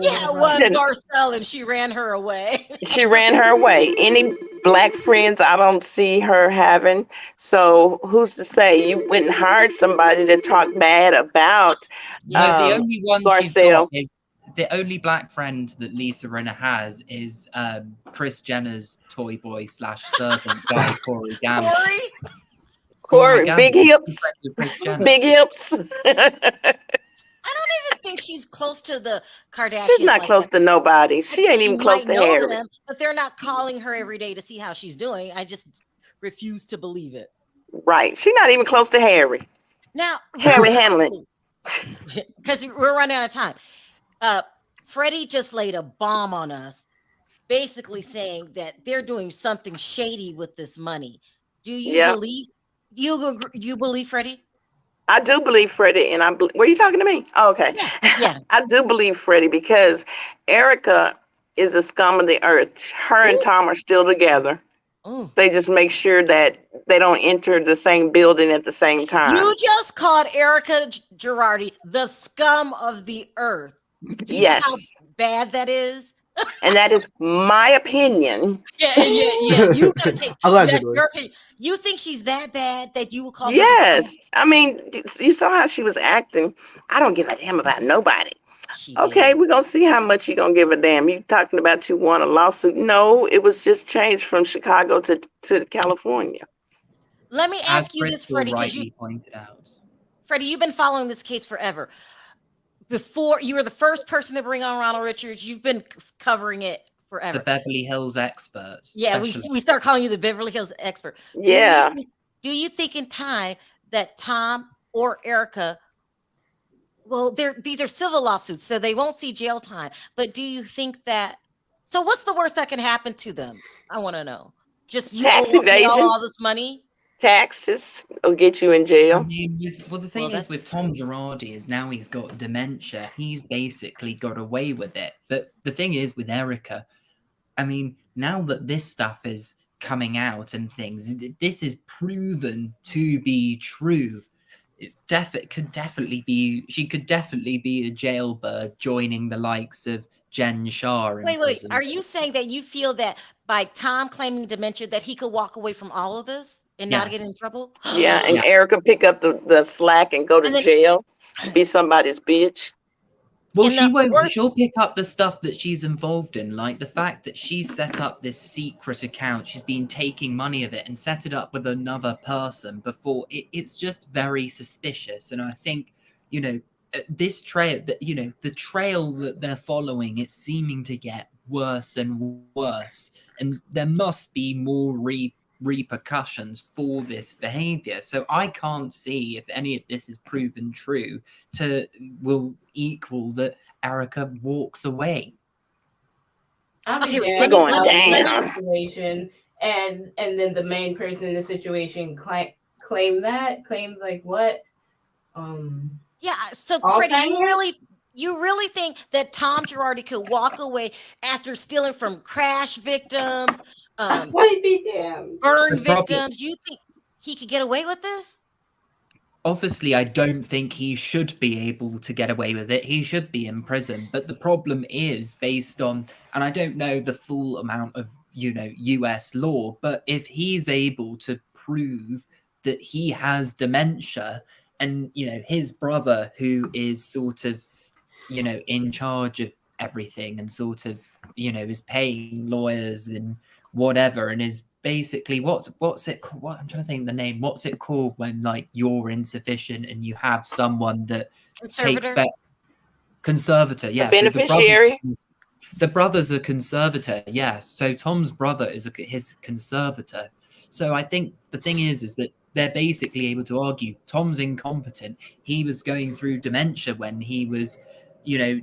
S1: She had one Garcelle and she ran her away.
S14: She ran her away. Any black friends I don't see her having. So who's to say you went and hired somebody to talk bad about
S9: the only one she's
S14: Garcelle?
S9: got is the only black friend that Lisa Rinna has is Kris Jenner's toy boy / servant guy, Corey Gamble.
S14: Corey, big hips. Big hips.
S1: I don't even think she's close to the Kardashians.
S14: She's not close to nobody. She ain't even close to Harry.
S1: Them, but they're not calling her every day to see how she's doing. I just refuse to believe it.
S14: Right. She's not even close to Harry.
S1: Now,
S14: Harry Hamlin.
S1: Because we're running out of time. Freddie just laid a bomb on us, basically saying that they're doing something shady with this money. Do you believe? You believe Freddie?
S14: I do believe Freddie, and were you talking to me? Oh, okay.
S1: Yeah.
S14: I do believe Freddie because Erika is a scum of the earth. Her and Tom are still together.
S1: Ooh.
S14: They just make sure that they don't enter the same building at the same time.
S1: You just called Erika Girardi the scum of the earth. Do you know how bad that is?
S14: And that is my opinion.
S1: Yeah. You gotta take that's
S10: Allegedly.
S1: your opinion. You think she's that bad that you will call her?
S14: Yes. I mean, you saw how she was acting. I don't give a damn about nobody. Okay, we're going to see how much you're going to give a damn. You talking about you won a lawsuit. No, it was just changed from Chicago to California.
S1: Let me ask you this, Freddie, because
S9: rightly pointed out.
S1: Freddie, you've been following this case forever. Before you were the first person to bring on Ronald Richards, you've been covering it forever.
S9: The Beverly Hills experts.
S1: Yeah, we start calling you the Beverly Hills expert.
S14: Yeah.
S1: Do you think in time that Tom or Erika, well, these are civil lawsuits, so they won't see jail time. But do you think that? So what's the worst that can happen to them? I want to know. Just you
S14: Tax
S1: owe
S14: evasion.
S1: all this money.
S14: Taxes will get you in jail.
S9: I mean, the thing is with Tom Girardi is now he's got dementia. He's basically got away with it. But the thing is with Erika, I mean, now that this stuff is coming out and things, this is proven to be true. She could definitely be a jailbird joining the likes of Jen Shah.
S1: Wait. Are you saying that you feel that by Tom claiming dementia that he could walk away from all of this and not get in trouble?
S14: Yeah, and Erika pick up the slack and go to jail, be somebody's bitch.
S9: Well, she won't. She'll pick up the stuff that she's involved in, like the fact that she's set up this secret account. She's been taking money of it and set it up with another person before. It's just very suspicious, and I think this trail, the trail that they're following, it's seeming to get worse and worse, and there must be more repercussions for this behavior. So I can't see if any of this is proven true will equal that Erika walks away.
S12: She's
S14: going down.
S12: Situation, and then the main person in the situation claimed like what?
S1: Yeah. So Freddie, you really think that Tom Girardi could walk away after stealing from crash victims? Burn victims. You think he could get away with this?
S9: Obviously, I don't think he should be able to get away with it. He should be in prison. But the problem is based on, and I don't know the full amount of, US law, but if he's able to prove that he has dementia, and his brother, who is sort of in charge of everything and sort of is paying lawyers and whatever, and is basically what's it called? What I'm trying to think of the name. What's it called when like you're insufficient and you have someone that takes conservator? Yeah,
S14: the beneficiary.
S9: So the brother's a conservator. Yeah, so Tom's brother is his conservator. So I think the thing is that they're basically able to argue Tom's incompetent. He was going through dementia when he was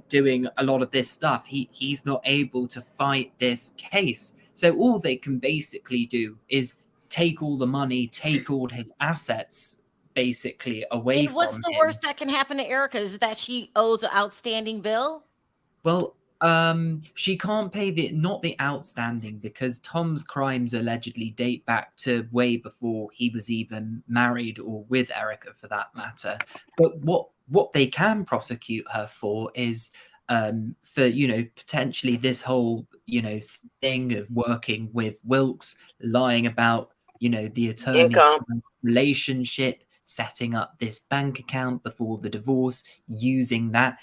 S9: doing a lot of this stuff. He's not able to fight this case. So all they can basically do is take all the money, take all his assets basically away from him.
S1: What's the worst that can happen to Erika? Is that she owes an outstanding bill?
S9: Well, she can't pay not the outstanding, because Tom's crimes allegedly date back to way before he was even married or with Erika, for that matter. But what they can prosecute her for is for potentially this whole thing of working with Wilkes, lying about the attorney relationship, setting up this bank account before the divorce, using that,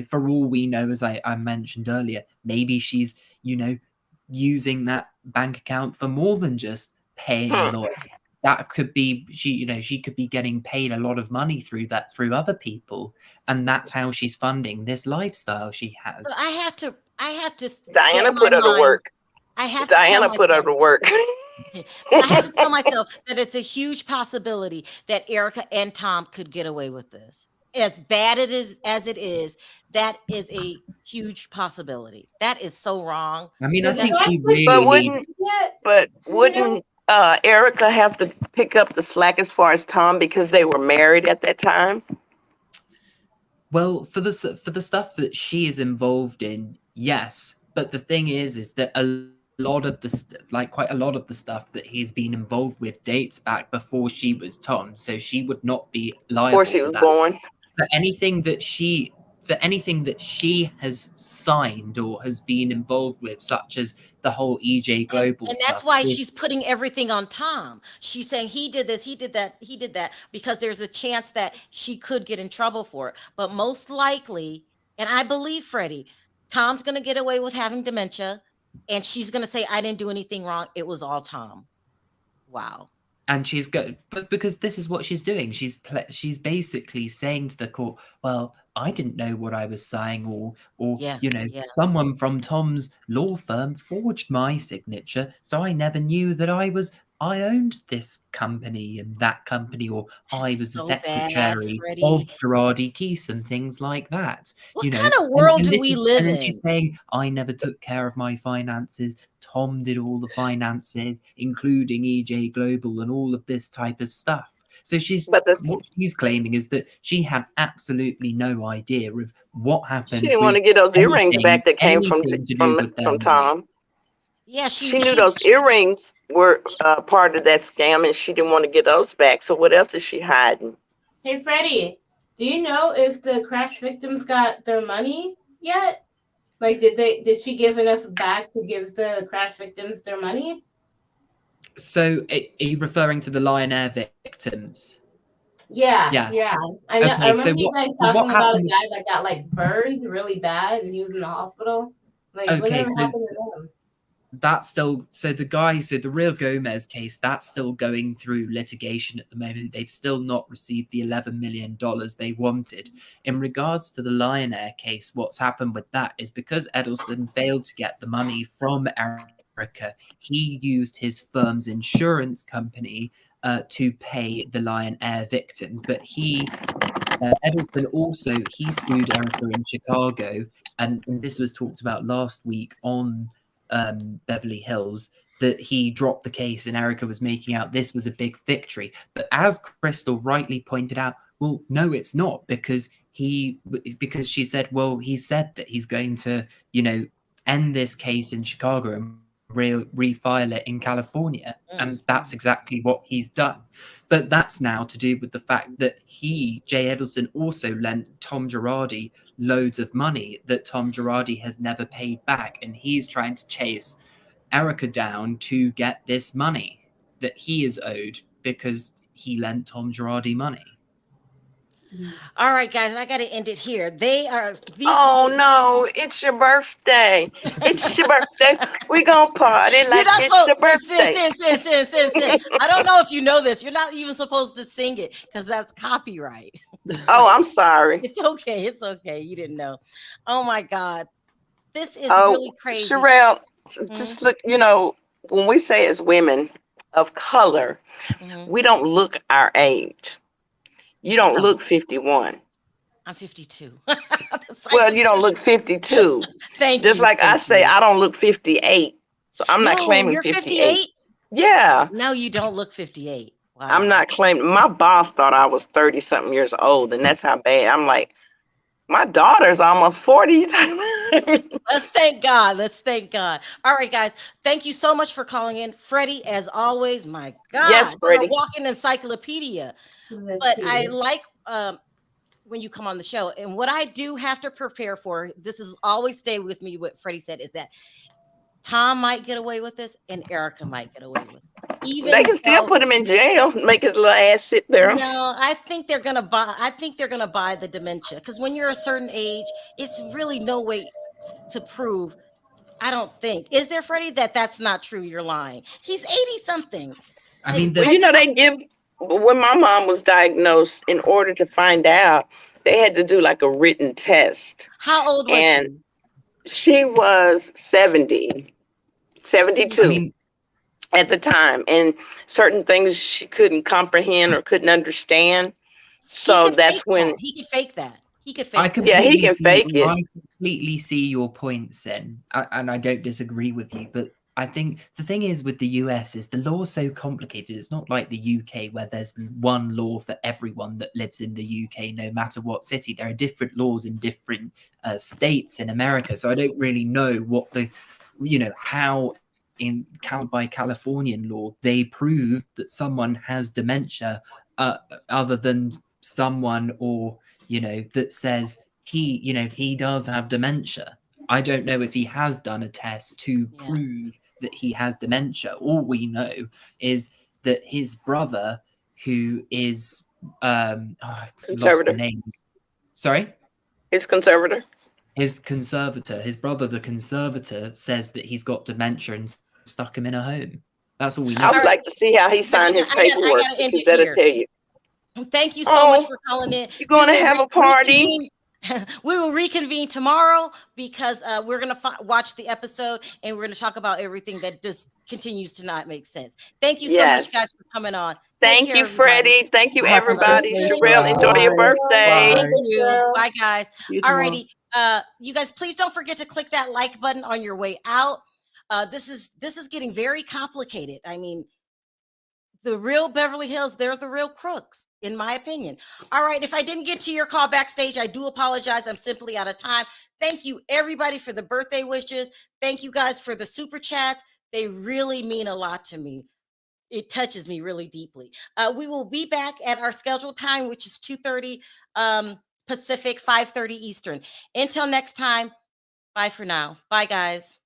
S9: for all we know, as I mentioned earlier, maybe she's using that bank account for more than just paying lawyers. That could be she could be getting paid a lot of money through other people, and that's how she's funding this lifestyle she has.
S1: But I have to
S14: Diana put her to work. Diana put her to work.
S1: I have to tell myself that it's a huge possibility that Erika and Tom could get away with this. As bad as it is, that is a huge possibility. That is so wrong.
S9: I mean, I think we really
S14: wouldn't Erika have to pick up the slack as far as Tom, because they were married at that time?
S9: Well, for the stuff that she is involved in, yes. But the thing is that quite a lot of the stuff that he's been involved with dates back before she was Tom, so she would not be liable
S14: before she was born.
S9: For anything that she has signed or has been involved with, such as the whole EJ Global
S1: and that's why she's putting everything on Tom. She's saying he did this, he did that, because there's a chance that she could get in trouble for it. But most likely, and I believe Freddie, Tom's going to get away with having dementia, and she's going to say, I didn't do anything wrong. It was all Tom. Wow.
S9: And she's but because this is what she's doing. She's basically saying to the court, well, I didn't know what I was saying, or someone from Tom's law firm forged my signature, so I never knew that I owned this company and that company, or I was the secretary of Girardi Keese and things like that.
S1: What kind of world do we live in?
S9: And then she's saying, I never took care of my finances. Tom did all the finances, including EJ Global and all of this type of stuff. So what she's claiming is that she had absolutely no idea of what happened.
S14: She didn't want to get those earrings back that came from Tom.
S1: Yeah,
S14: she knew those earrings were part of that scam, and she didn't want to get those back. So what else is she hiding?
S12: Hey, Freddie, do you know if the crash victims got their money yet? Like, did she give enough back to give the crash victims their money?
S9: So are you referring to the Lion Air victims?
S12: Yeah.
S9: Yes.
S12: Yeah. I know.
S9: Okay,
S12: I remember
S9: so
S12: you guys talking about a guy that got like burned really bad and he was in the hospital. Like, whatever happened to them?
S9: That's still, so the real Gomez case, that's still going through litigation at the moment. They've still not received the $11 million they wanted. In regards to the Lion Air case, what's happened with that is because Edelson failed to get the money from Erika, he used his firm's insurance company to pay the Lion Air victims. But Edelson also, he sued Erika in Chicago, and this was talked about last week on Beverly Hills, that he dropped the case and Erika was making out this was a big victory. But as Crystal rightly pointed out, well, no, it's not, because she said, well, he said that he's going to, end this case in Chicago and refile it in California. And that's exactly what he's done. But that's now to do with the fact that Jay Edelson, also lent Tom Girardi loads of money that Tom Girardi has never paid back. And he's trying to chase Erika down to get this money that he is owed, because he lent Tom Girardi money.
S1: All right, guys, I got to end it here.
S14: Oh no, it's your birthday. It's your birthday. We gonna party
S1: You're
S14: like
S1: not
S14: it's your
S1: supposed
S14: birthday.
S1: sin. I don't know if you know this. You're not even supposed to sing it because that's copyright.
S14: Oh, I'm sorry.
S1: It's okay. It's okay. You didn't know. Oh my God. This is
S14: Oh,
S1: really crazy.
S14: Sharrell, just look, when we say as women of color, we don't look our age. You don't look 51.
S1: I'm 52.
S14: Well, you don't look 52.
S1: Thank
S14: Just
S1: you.
S14: like I say, I don't look 58. So I'm not claiming
S1: you're
S14: 58.
S1: 58?
S14: Yeah.
S1: No, you don't look 58. Wow.
S14: I'm not claiming. My boss thought I was 30 something years old, and that's how bad. I'm like, my daughter's almost 40.
S1: Let's thank God. Let's thank God. All right, guys. Thank you so much for calling in. Freddie, as always, my God.
S14: Yes,
S1: you're a
S14: Freddie.
S1: walking encyclopedia. But I like when you come on the show. And what I do have to prepare for, this is always stay with me, what Freddie said, is that Tom might get away with this and Erika might get away with it.
S14: They can still put him in jail, make his little ass sit there.
S1: No, I think they're gonna buy the dementia, because when you're a certain age, it's really no way to prove. I don't think. Is there, Freddie, that's not true? You're lying. He's 80 something.
S9: I mean,
S14: they give, when my mom was diagnosed, in order to find out, they had to do like a written test.
S1: How old was
S14: she? She was 72 at the time. And certain things she couldn't comprehend or couldn't understand. So that's when
S1: he could fake that. He could fake that.
S14: Yeah, he can fake it.
S9: I completely see your point, Sen, and I don't disagree with you. But I think the thing is with the US is the law is so complicated. It's not like the UK where there's one law for everyone that lives in the UK, no matter what city. There are different laws in different states in America. So I don't really know what how by Californian law they prove that someone has dementia, other than someone that says he does have dementia. I don't know if he has done a test to prove that he has dementia. All we know is that his brother, who is I lost the name. Sorry?
S14: His conservator.
S9: His brother, the conservator, says that he's got dementia and stuck him in a home. That's all we know.
S14: I would like to see how he signed his paperwork, because that'll tell you.
S1: Thank you so much for calling in.
S14: You're going to have a party?
S1: We will reconvene tomorrow, because we're going to watch the episode and we're going to talk about everything that just continues to not make sense. Thank you so much, guys, for coming on.
S14: Thank you, Freddie. Thank you, everybody. Sharrell, enjoy your birthday.
S1: Thank you. Bye, guys. Alrighty. You guys, please don't forget to click that like button on your way out. This is getting very complicated. I mean, the real Beverly Hills, they're the real crooks, in my opinion. All right. If I didn't get to your call backstage, I do apologize. I'm simply out of time. Thank you, everybody, for the birthday wishes. Thank you guys for the super chats. They really mean a lot to me. It touches me really deeply. We will be back at our scheduled time, which is 2:30 Pacific, 5:30 Eastern. Until next time, bye for now. Bye, guys.